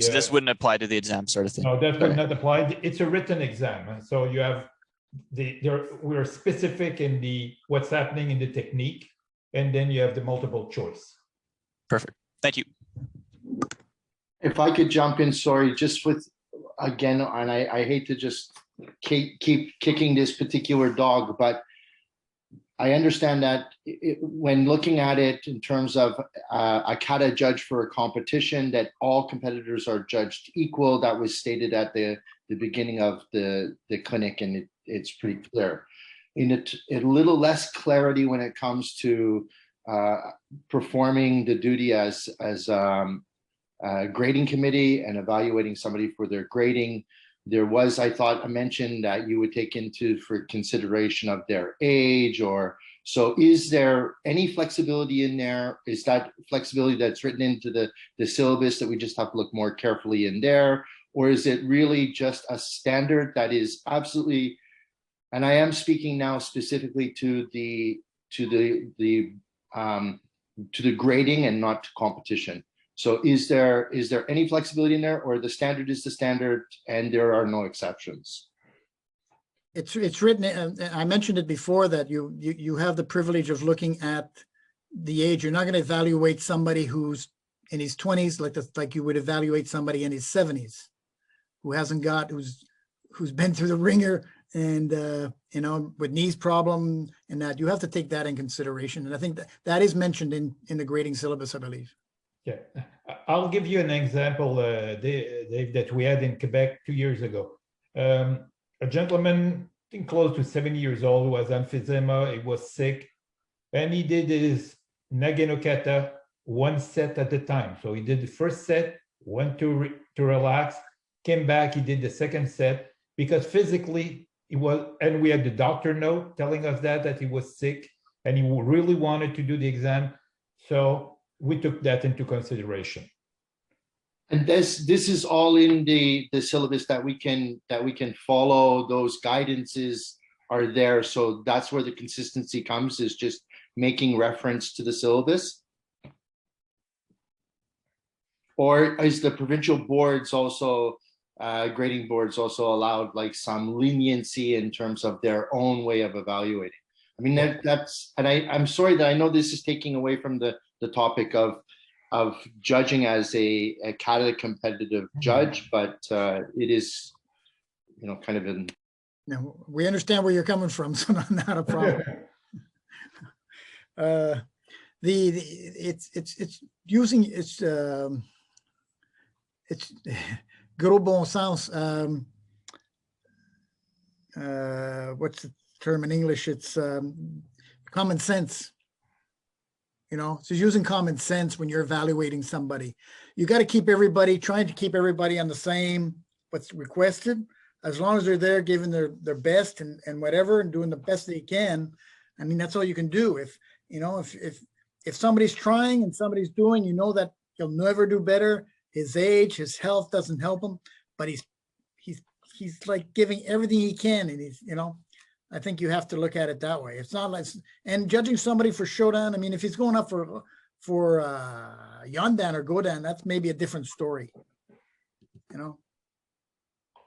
[SPEAKER 7] So this wouldn't apply to the exam sort of thing.
[SPEAKER 1] No, that would
[SPEAKER 7] Okay.
[SPEAKER 1] not apply. It's a written exam. So you have we're specific in what's happening in the technique, and then you have the multiple choice.
[SPEAKER 7] Perfect. Thank you.
[SPEAKER 5] If I could jump in, sorry, just with, again, and I hate to just keep kicking this particular dog, but I understand that when looking at it in terms of a kata judge for a competition, that all competitors are judged equal. That was stated at the beginning of the clinic, and it's pretty clear. In a little less clarity when it comes to performing the duty as grading committee and evaluating somebody for their grading. There was, I thought, a mention that you would take for consideration of their age, or so. Is there any flexibility in there? Is that flexibility that's written into the syllabus that we just have to look more carefully in there? Or is it really just a standard that is absolutely, and I am speaking now specifically to the grading and not to competition. So is there any flexibility in there, or the standard is the standard and there are no exceptions?
[SPEAKER 2] It's written, and I mentioned it before, that you have the privilege of looking at the age. You're not going to evaluate somebody who's in his 20s like you would evaluate somebody in his 70s who hasn't got, who's been through the ringer and you know, with knees problem, and that you have to take that in consideration. And I think that is mentioned in the grading syllabus, I believe.
[SPEAKER 1] Yeah, I'll give you an example, Dave, that we had in Quebec 2 years ago. A gentleman, I think close to 70 years old, who has emphysema, he was sick, and he did his Nagano Kata one set at a time. So he did the first set, went to relax, came back, he did the second set, because physically he was, and we had the doctor note telling us that he was sick and he really wanted to do the exam. So we took that into consideration.
[SPEAKER 5] And this is all in the syllabus that we can follow. Those guidances are there, so that's where the consistency comes, is just making reference to the syllabus. Or is the provincial boards also grading boards also allowed like some leniency in terms of their own way of evaluating? I mean, that's, and I'm sorry that I know this is taking away from the topic of judging as a Kata competitive judge, but it is, you know, kind of in.
[SPEAKER 2] No, we understand where you're coming from, so not a problem. It's using it's gros bon sens. What's the term in English? It's common sense. You know, so using common sense when you're evaluating somebody. You got to keep everybody, trying to keep everybody on the same what's requested. As long as they're there giving their best and whatever, and doing the best they can. I mean, that's all you can do. If you know, if somebody's trying and somebody's doing, you know that he'll never do better. His age, his health doesn't help him, but he's like giving everything he can, and he's, you know, I think you have to look at it that way. It's not like, and judging somebody for Shodan, I mean, if he's going up for Yondan or Godan, that's maybe a different story, you know.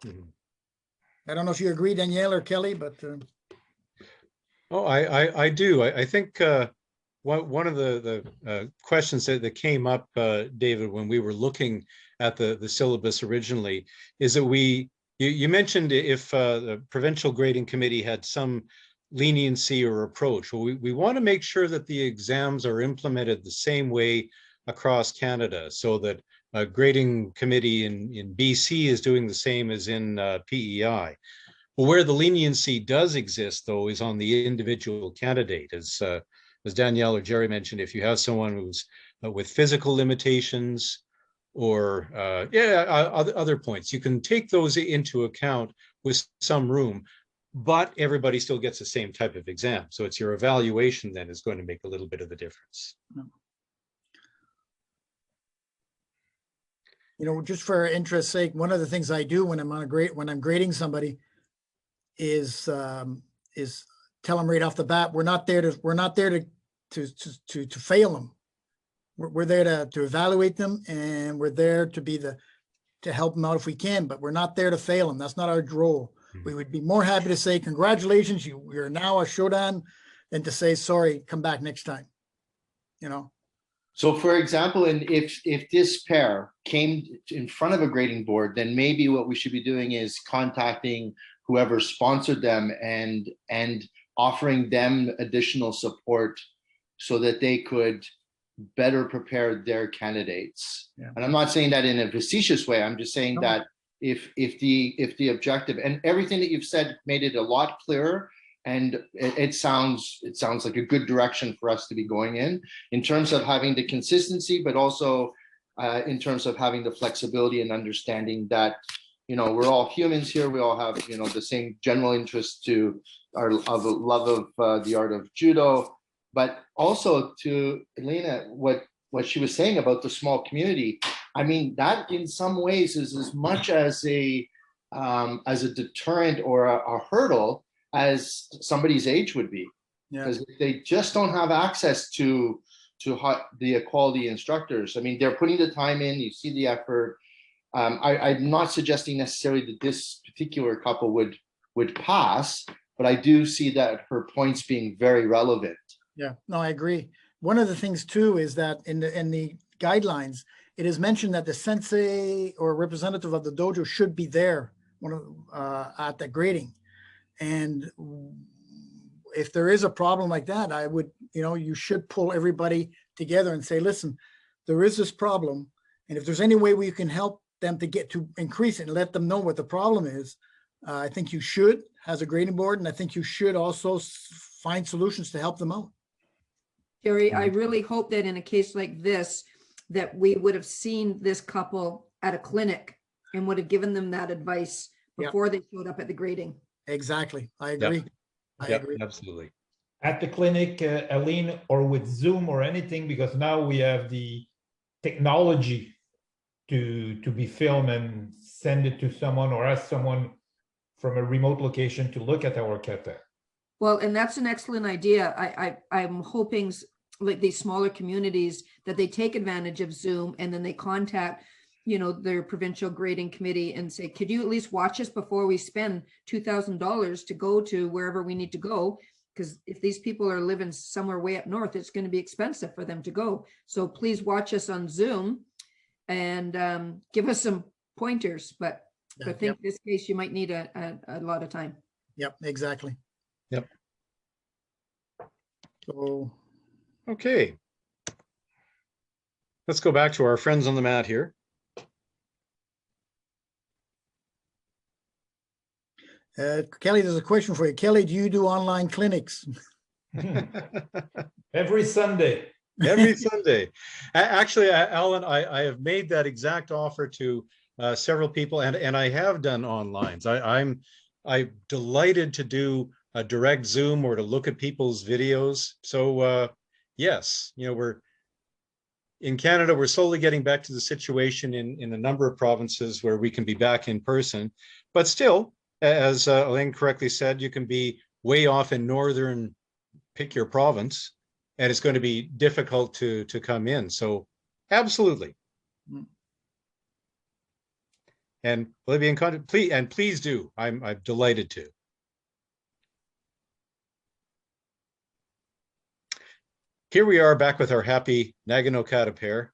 [SPEAKER 3] Mhm.
[SPEAKER 2] I don't know if you agree, Danielle or Kelly, but
[SPEAKER 3] Oh, I do. I think one of the questions that came up, David, when we were looking at the syllabus originally, is that you mentioned if the provincial grading committee had some leniency or approach. Well, we want to make sure that the exams are implemented the same way across Canada, so that a grading committee in BC is doing the same as in PEI. Well, where the leniency does exist, though, is on the individual candidate. As Danielle or Jerry mentioned, if you have someone who's with physical limitations or other points, you can take those into account with some room, but everybody still gets the same type of exam. So it's your evaluation then is going to make a little bit of the difference.
[SPEAKER 2] you know, just for interest's sake, one of the things I do when I'm grading somebody is tell them right off the bat, we're not there to fail them. We're there to evaluate them, and we're there to help them out if we can, but we're not there to fail them. That's not our role. We would be more happy to say, congratulations, you're now a Shodan, than to say, sorry, come back next time, you know?
[SPEAKER 5] So for example, and if this pair came in front of a grading board, then maybe what we should be doing is contacting whoever sponsored them and offering them additional support so that they could better prepare their candidates.
[SPEAKER 2] Yeah.
[SPEAKER 5] And I'm not saying that in a facetious way. I'm just saying that if the objective, and everything that you've said made it a lot clearer, and it sounds like a good direction for us to be going in terms of having the consistency, but also in terms of having the flexibility and understanding that, you know, we're all humans here. We all have, you know, the same general interest to our love of the art of judo, but also to Elena, what she was saying about the small community. I mean, that in some ways is as much as a deterrent or a hurdle as somebody's age would be, because they just don't have access to the quality instructors. I mean, they're putting the time in, you see the effort. I'm not suggesting necessarily that this particular couple would would pass, but I do see that her points being very relevant.
[SPEAKER 2] Yeah, no, I agree. One of the things too is that in the guidelines, it is mentioned that the sensei or representative of the dojo should be there at the grading. And if there is a problem like that, I would, you should pull everybody together and say, listen, there is this problem. And if there's any way we can help them to increase it and let them know what the problem is, I think you should, as a grading board, and I think you should also find solutions to help them out.
[SPEAKER 6] Jerry, I really hope that in a case like this, that we would have seen this couple at a clinic and would have given them that advice before they showed up at the grading.
[SPEAKER 2] Exactly. I agree. I agree.
[SPEAKER 3] Absolutely.
[SPEAKER 1] At the clinic, Aline, or with Zoom or anything, because now we have the technology to be filmed and send it to someone or ask someone from a remote location to look at our kata.
[SPEAKER 6] Well, and that's an excellent idea. I'm hoping like these smaller communities that they take advantage of Zoom and then they contact, their provincial grading committee and say, could you at least watch us before we spend $2,000 to go to wherever we need to go? Because if these people are living somewhere way up north, it's going to be expensive for them to go. So please watch us on Zoom and give us some pointers. But I think this case, you might need a lot of time.
[SPEAKER 2] Yep, exactly.
[SPEAKER 3] Yep.
[SPEAKER 2] So,
[SPEAKER 3] okay. Let's go back to our friends on the mat here.
[SPEAKER 2] Kelly, there's a question for you. Kelly, do you do online clinics?
[SPEAKER 1] Every Sunday.
[SPEAKER 3] Every Sunday. Actually, Alan, I have made that exact offer to several people, and I have done online. I'm delighted to do a direct Zoom or to look at people's videos. So yes, we're in Canada, we're slowly getting back to the situation in a number of provinces where we can be back in person, but still, as Elaine correctly said, you can be way off in northern, pick your province, and it's going to be difficult to come in. So absolutely. And will I be in contact? Please do. I'm delighted to. Here we are back with our happy Nagano Kata pair.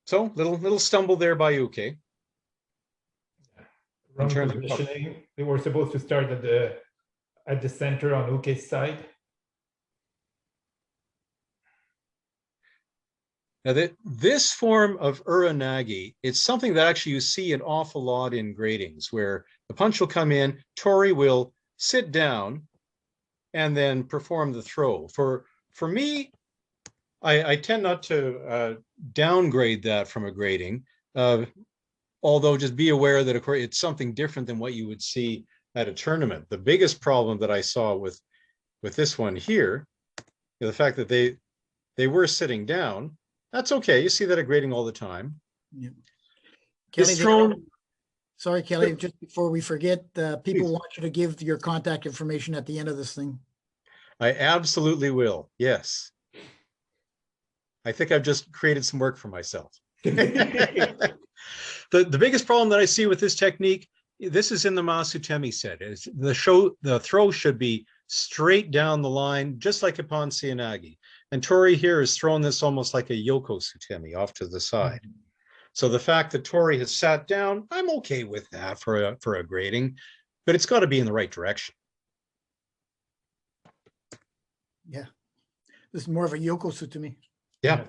[SPEAKER 3] So little stumble there by Uke.
[SPEAKER 1] Wrong positioning. They were supposed to start at the center on Uke's side.
[SPEAKER 3] Now this form of uranagi, it's something that actually you see an awful lot in gradings where the punch will come in, Tori will sit down and then perform the throw. For me, I tend not to downgrade that from a grading, although just be aware that of course it's something different than what you would see at a tournament. The biggest problem that I saw with this one here, the fact that they were sitting down, that's okay. You see that at grading all the time.
[SPEAKER 2] Yeah.
[SPEAKER 3] Kelly,
[SPEAKER 2] sorry, Kelly, just before we forget, people
[SPEAKER 3] Please.
[SPEAKER 2] want you to give your contact information at the end of this thing.
[SPEAKER 3] I absolutely will. Yes. I think I've just created some work for myself. The biggest problem that I see with this technique, this is in the Masutemi set, is the throw should be straight down the line, just like upon Seoinage. And Tori here is throwing this almost like a Yoko Sutemi off to the side. So the fact that Tori has sat down, I'm okay with that for a grading, but it's got to be in the right direction.
[SPEAKER 2] Yeah. This is more of a Yoko Sutemi.
[SPEAKER 3] Yeah.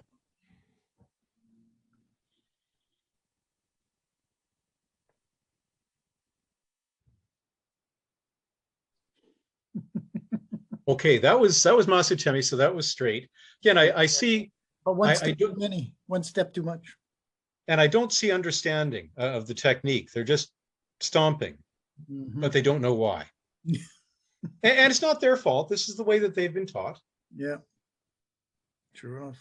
[SPEAKER 3] Okay, that was Masutemi, so that was straight. Again, I see.
[SPEAKER 2] But one step too many, one step too much.
[SPEAKER 3] And I don't see understanding of the technique. They're just stomping, but they don't know why. And it's not their fault. This is the way that they've been taught.
[SPEAKER 2] Yeah. True enough.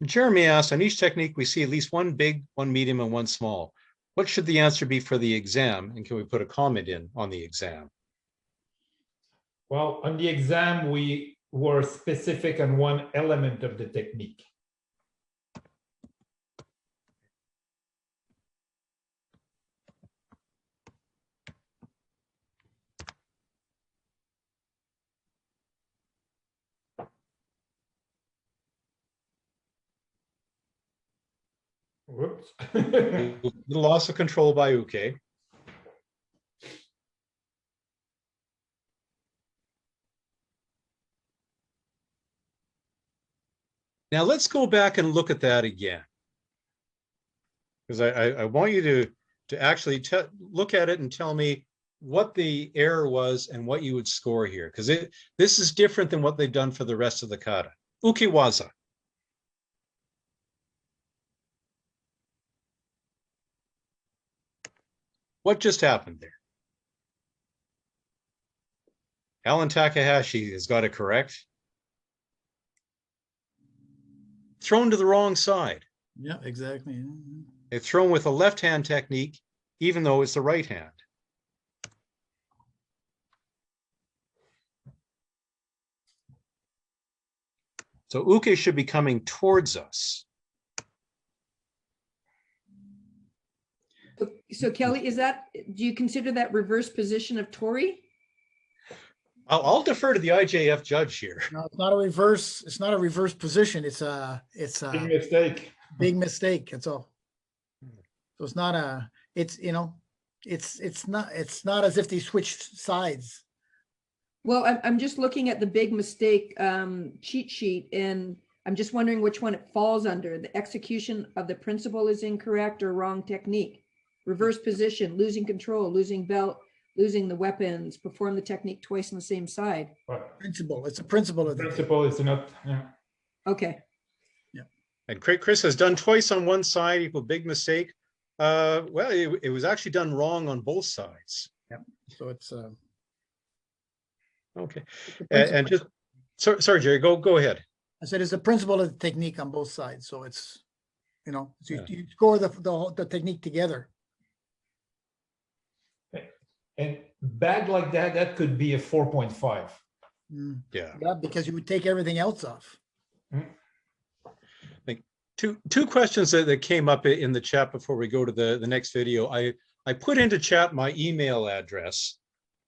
[SPEAKER 3] Jeremy asked, on each technique, we see at least one big, one medium, and one small. What should the answer be for the exam? And can we put a comment in on the exam?
[SPEAKER 1] Well, on the exam, we were specific on one element of the technique. Whoops.
[SPEAKER 3] The loss of control by Uke. Now let's go back and look at that again. Because I want you to actually look at it and tell me what the error was and what you would score here. Because this is different than what they've done for the rest of the kata. Ukiwaza. What just happened there? Alan Takahashi has got it correct. Thrown to the wrong side.
[SPEAKER 2] Yeah, exactly.
[SPEAKER 3] It's thrown with a left-hand technique, even though it's the right hand. So Uke should be coming towards us.
[SPEAKER 6] So Kelly, do you consider that reverse position of Tori?
[SPEAKER 3] I'll defer to the IJF judge here.
[SPEAKER 2] No, it's not a reverse. It's not a reverse position. It's a
[SPEAKER 1] Big mistake.
[SPEAKER 2] big mistake. That's all. So it's not a. It's it's not as if they switched sides.
[SPEAKER 6] Well, I'm just looking at the big mistake cheat sheet, and I'm just wondering which one it falls under. The execution of the principle is incorrect or wrong technique. Reverse position, losing control, losing belt, losing the weapons, perform the technique twice on the same side.
[SPEAKER 1] But
[SPEAKER 2] Principle. It's a principle of the
[SPEAKER 1] principle is not, yeah.
[SPEAKER 6] Okay.
[SPEAKER 3] And Chris has done twice on one side, equal big mistake. Well, it was actually done wrong on both sides.
[SPEAKER 2] Yeah. So it's
[SPEAKER 3] Okay.
[SPEAKER 2] the
[SPEAKER 3] And
[SPEAKER 2] principle.
[SPEAKER 3] just, sorry, Jerry, go ahead.
[SPEAKER 2] I said it's a principle of the technique on both sides. So it's so
[SPEAKER 3] Yeah.
[SPEAKER 2] you score the technique together.
[SPEAKER 1] And bad like that could be a 4.5.
[SPEAKER 2] Mm.
[SPEAKER 3] Yeah.
[SPEAKER 2] Yeah, because you would take everything else off.
[SPEAKER 3] Two questions that came up in the chat before we go to the next video. I put into chat my email address.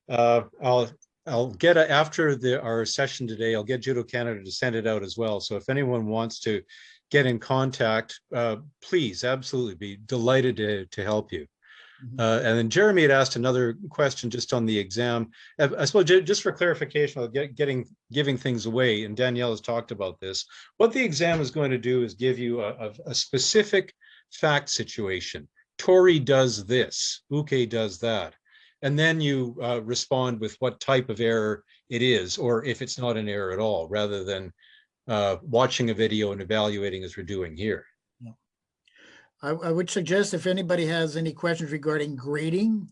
[SPEAKER 3] I'll get after our session today, I'll get Judo Canada to send it out as well. So if anyone wants to get in contact, please, absolutely be delighted to help you. And then Jeremy had asked another question just on the exam. I suppose just for clarification, I'll giving things away, and Danielle has talked about this. What the exam is going to do is give you a specific fact situation. Tori does this, Uke does that. And then you respond with what type of error it is, or if it's not an error at all, rather than watching a video and evaluating as we're doing here.
[SPEAKER 2] I would suggest if anybody has any questions regarding grading,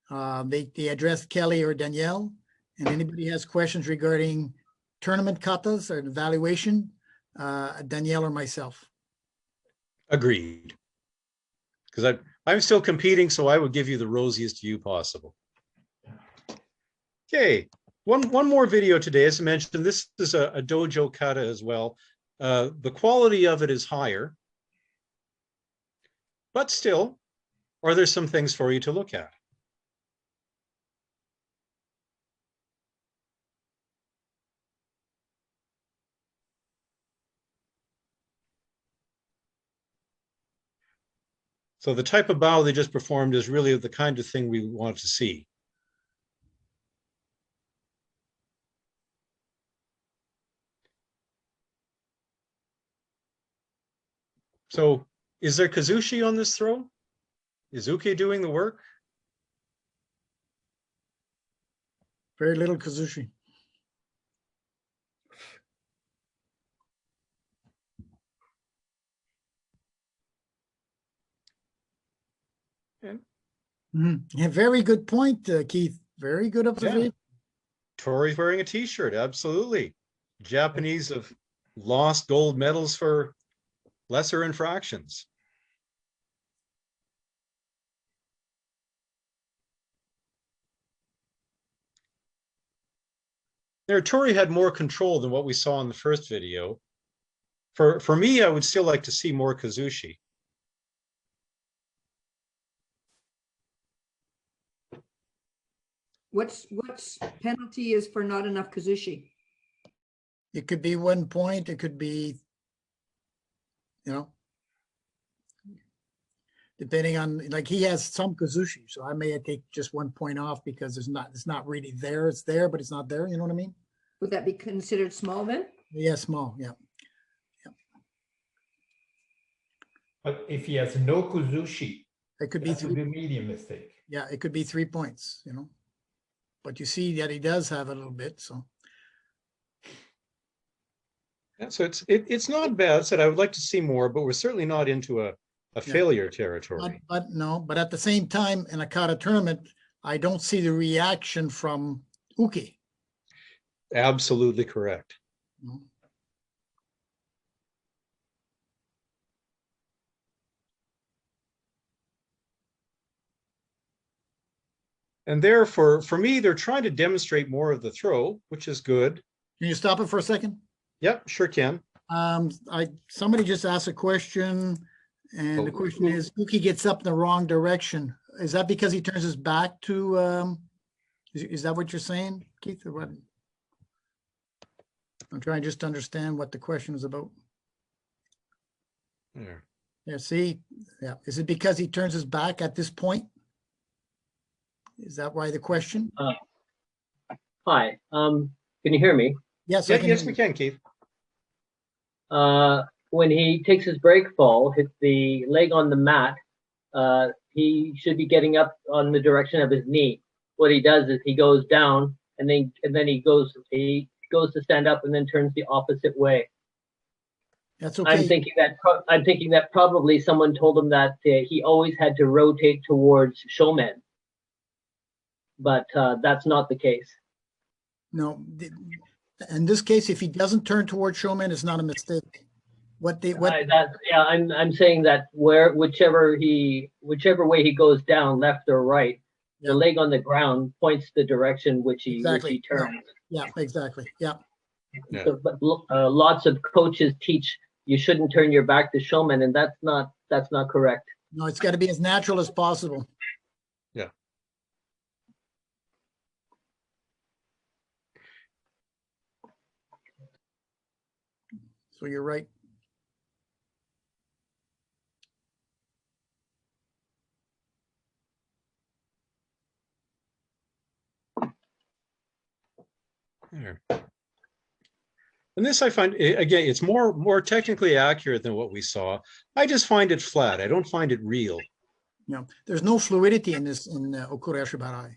[SPEAKER 2] they address Kelly or Danielle. And anybody has questions regarding tournament katas or evaluation, Danielle or myself.
[SPEAKER 3] Agreed. Because I'm still competing, so I would give you the rosiest view possible. Okay, one more video today. As I mentioned, this is a dojo kata as well. The quality of it is higher. But still, are there some things for you to look at? So the type of bow they just performed is really the kind of thing we want to see. So is there Kazushi on this throw? Is Uke doing the work?
[SPEAKER 2] Very little Kazushi. Yeah, very good point, Keith. Very good observation.
[SPEAKER 3] Tori's wearing a t-shirt, absolutely. Japanese have lost gold medals for lesser infractions. There, Tori had more control than what we saw in the first video. For me, I would still like to see more Kazushi.
[SPEAKER 6] What's penalty is for not enough Kazushi?
[SPEAKER 2] It could be 1 point, it could be, depending on, like, he has some Kazushi, so I may take just 1 point off because it's not really there. It's there, but it's not there. You know what I mean?
[SPEAKER 6] Would that be considered small then?
[SPEAKER 2] Yeah, small, yeah.
[SPEAKER 1] But if he has no Kuzushi,
[SPEAKER 2] It could be
[SPEAKER 1] that's a
[SPEAKER 2] 3,
[SPEAKER 1] medium mistake.
[SPEAKER 2] yeah, it could be 3 points, But you see that he does have a little bit, so.
[SPEAKER 3] Yeah, so it's not bad. Said I would like to see more, but we're certainly not into a failure territory.
[SPEAKER 2] But at the same time, in a kata tournament, I don't see the reaction from Uki.
[SPEAKER 3] Absolutely correct. And therefore, for me, they're trying to demonstrate more of the throw, which is good.
[SPEAKER 2] Can you stop it for a second?
[SPEAKER 3] Yep, sure can.
[SPEAKER 2] Somebody just asked a question, and the question is, Uki gets up in the wrong direction. Is that because he turns his back to, is that what you're saying, Keith, or what? I'm trying just to understand what the question is about.
[SPEAKER 3] There.
[SPEAKER 2] Yeah, see, yeah. Is it because he turns his back at this point? Is that why the question?
[SPEAKER 8] Hi, can you hear me?
[SPEAKER 2] Yes,
[SPEAKER 3] Yeah,
[SPEAKER 2] I can.
[SPEAKER 3] yes,
[SPEAKER 2] hear
[SPEAKER 3] we
[SPEAKER 2] you.
[SPEAKER 3] can, Keith.
[SPEAKER 8] When he takes his break fall, hits the leg on the mat, he should be getting up on the direction of his knee. What he does is he goes down and then he goes to stand up and then turns the opposite way.
[SPEAKER 2] That's okay.
[SPEAKER 8] I'm thinking that probably someone told him that he always had to rotate towards showman, but that's not the case.
[SPEAKER 2] No, in this case, if he doesn't turn towards showman, it's not a mistake.
[SPEAKER 8] I'm saying that whichever way he goes down, left or right,
[SPEAKER 2] Yeah.
[SPEAKER 8] the leg on the ground points the direction which he turns.
[SPEAKER 2] Yeah, exactly. Yeah.
[SPEAKER 3] Yeah.
[SPEAKER 8] So, but lots of coaches teach you shouldn't turn your back to showman, and that's not correct.
[SPEAKER 2] No, it's got to be as natural as possible.
[SPEAKER 3] Yeah.
[SPEAKER 2] So you're right.
[SPEAKER 3] There. And this I find, again, it's more technically accurate than what we saw. I just find it flat. I don't find it real.
[SPEAKER 2] There's no fluidity in this in Okura Shibarai.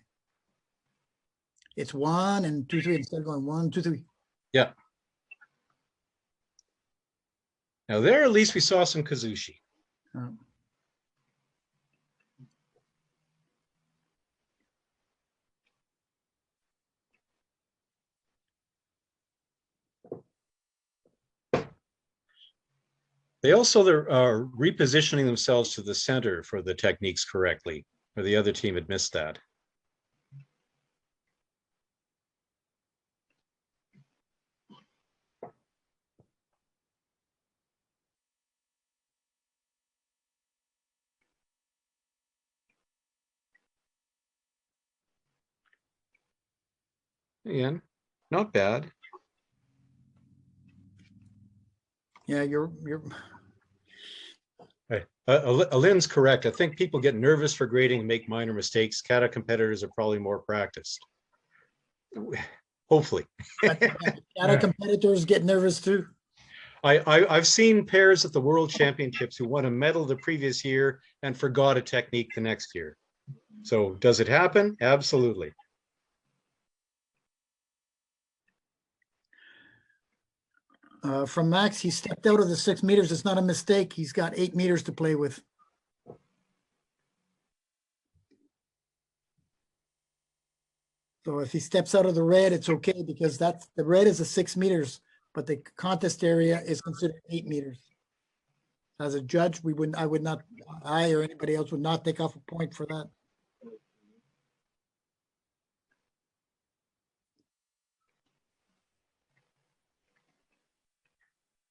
[SPEAKER 2] It's 1 and 2, 3 instead of going 1, 2, 3.
[SPEAKER 3] Yeah. Now there, at least we saw some Kazushi. They also are repositioning themselves to the center for the techniques correctly, or the other team had missed that. Again, not bad.
[SPEAKER 2] Yeah, you're
[SPEAKER 3] Right. Alin's correct. I think people get nervous for grading and make minor mistakes. Kata competitors are probably more practiced. Hopefully.
[SPEAKER 2] Kata competitors get nervous too.
[SPEAKER 3] I've seen pairs at the World Championships who won a medal the previous year and forgot a technique the next year. So does it happen? Absolutely.
[SPEAKER 2] From Max, he stepped out of the 6 meters. It's not a mistake. He's got 8 meters to play with. So if he steps out of the red, it's okay because the red is a 6 meters, but the contest area is considered 8 meters. as a judge, I would not, I or anybody else would not take off a point for that.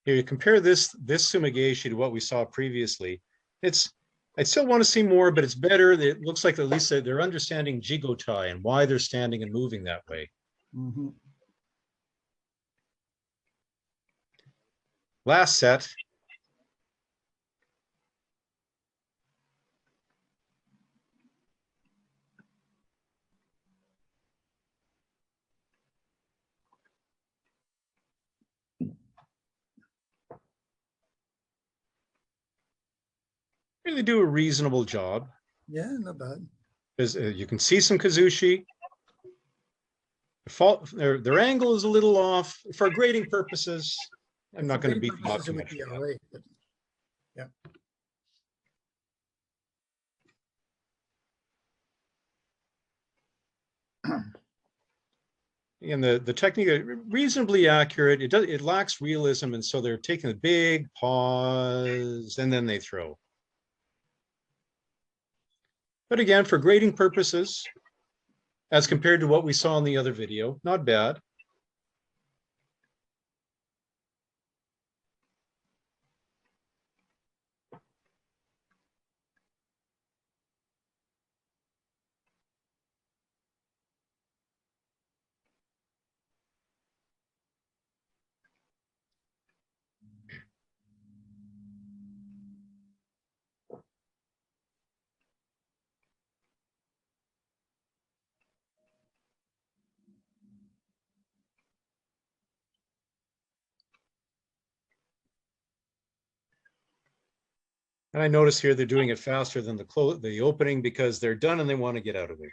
[SPEAKER 3] Here, you compare this sumigation to what we saw previously. I still want to see more, but it's better. It looks like at least they're understanding jigotai and why they're standing and moving that way.
[SPEAKER 2] Mhm.
[SPEAKER 3] Last set. Really do a reasonable job.
[SPEAKER 2] Yeah, not bad.
[SPEAKER 3] Because you can see some Kazushi. Their angle is a little off. For grading purposes, I'm not going to beat them up too much.
[SPEAKER 2] All right, but yeah.
[SPEAKER 3] And the technique is reasonably accurate. It lacks realism, and so they're taking a big pause and then they throw. But again, for grading purposes, as compared to what we saw in the other video, not bad. And I notice here they're doing it faster than the opening because they're done and they want to get out of there.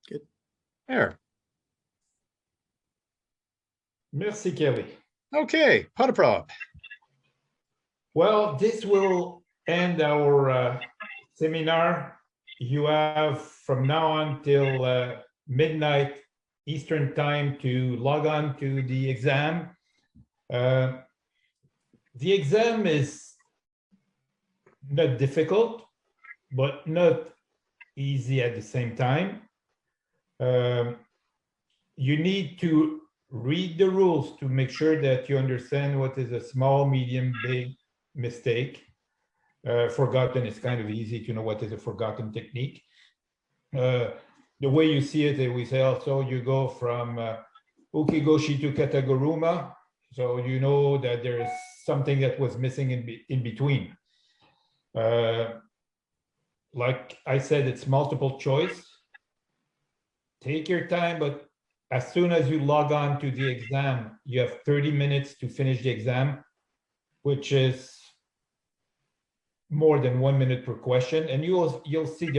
[SPEAKER 2] Good.
[SPEAKER 3] There.
[SPEAKER 1] Merci, Kelly.
[SPEAKER 3] Okay, Pataprop.
[SPEAKER 1] Well, this will end our seminar. You have from now on till midnight Eastern time to log on to the exam. The exam is not difficult, but not easy at the same time. You need to read the rules to make sure that you understand what is a small, medium, big mistake. Forgotten is kind of easy to know what is a forgotten technique. The way you see it, we say also you go from ukigoshi to kataguruma, so you know that there's something that was missing in between. Like I said, it's multiple choice. Take your time, but as soon as you log on to the exam, you have 30 minutes to finish the exam, which is more than 1 minute per question, and you'll see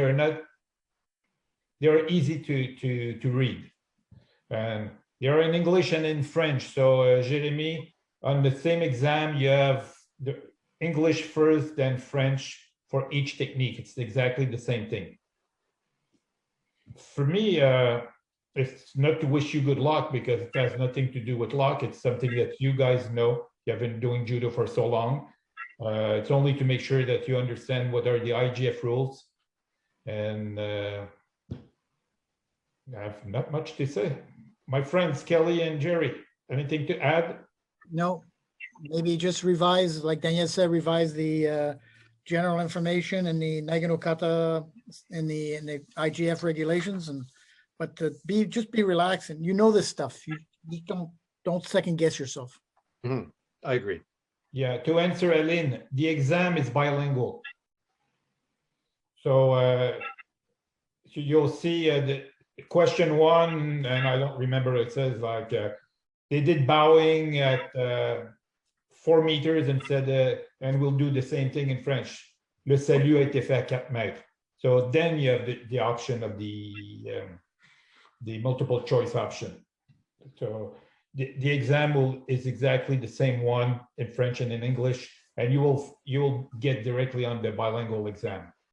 [SPEAKER 1] they're easy to read, and they're in English and in French. So Jeremy, on the same exam, you have the English first, then French for each technique. It's exactly the same thing. For me, it's not to wish you good luck because it has nothing to do with luck. It's something that you guys know. You have been doing judo for so long. It's only to make sure that you understand what are the IGF rules. And I have not much to say. My friends, Kelly and Jerry, anything to add?
[SPEAKER 2] No, maybe just revise, like Daniel said, revise the general information and the Nagano Kata and the IGF regulations, but just be relaxed, and you know this stuff. You don't second guess yourself.
[SPEAKER 3] Mm-hmm. I agree.
[SPEAKER 1] Yeah, to answer Aline, the exam is bilingual. So you'll see the question 1, and I don't remember, it says like they did bowing at 4 meters and said, and we'll do the same thing in French. Le salut a été fait à 4 mètres. So then you have the option of the multiple choice option. So the exam is exactly the same one in French and in English, and you will get directly on the bilingual exam.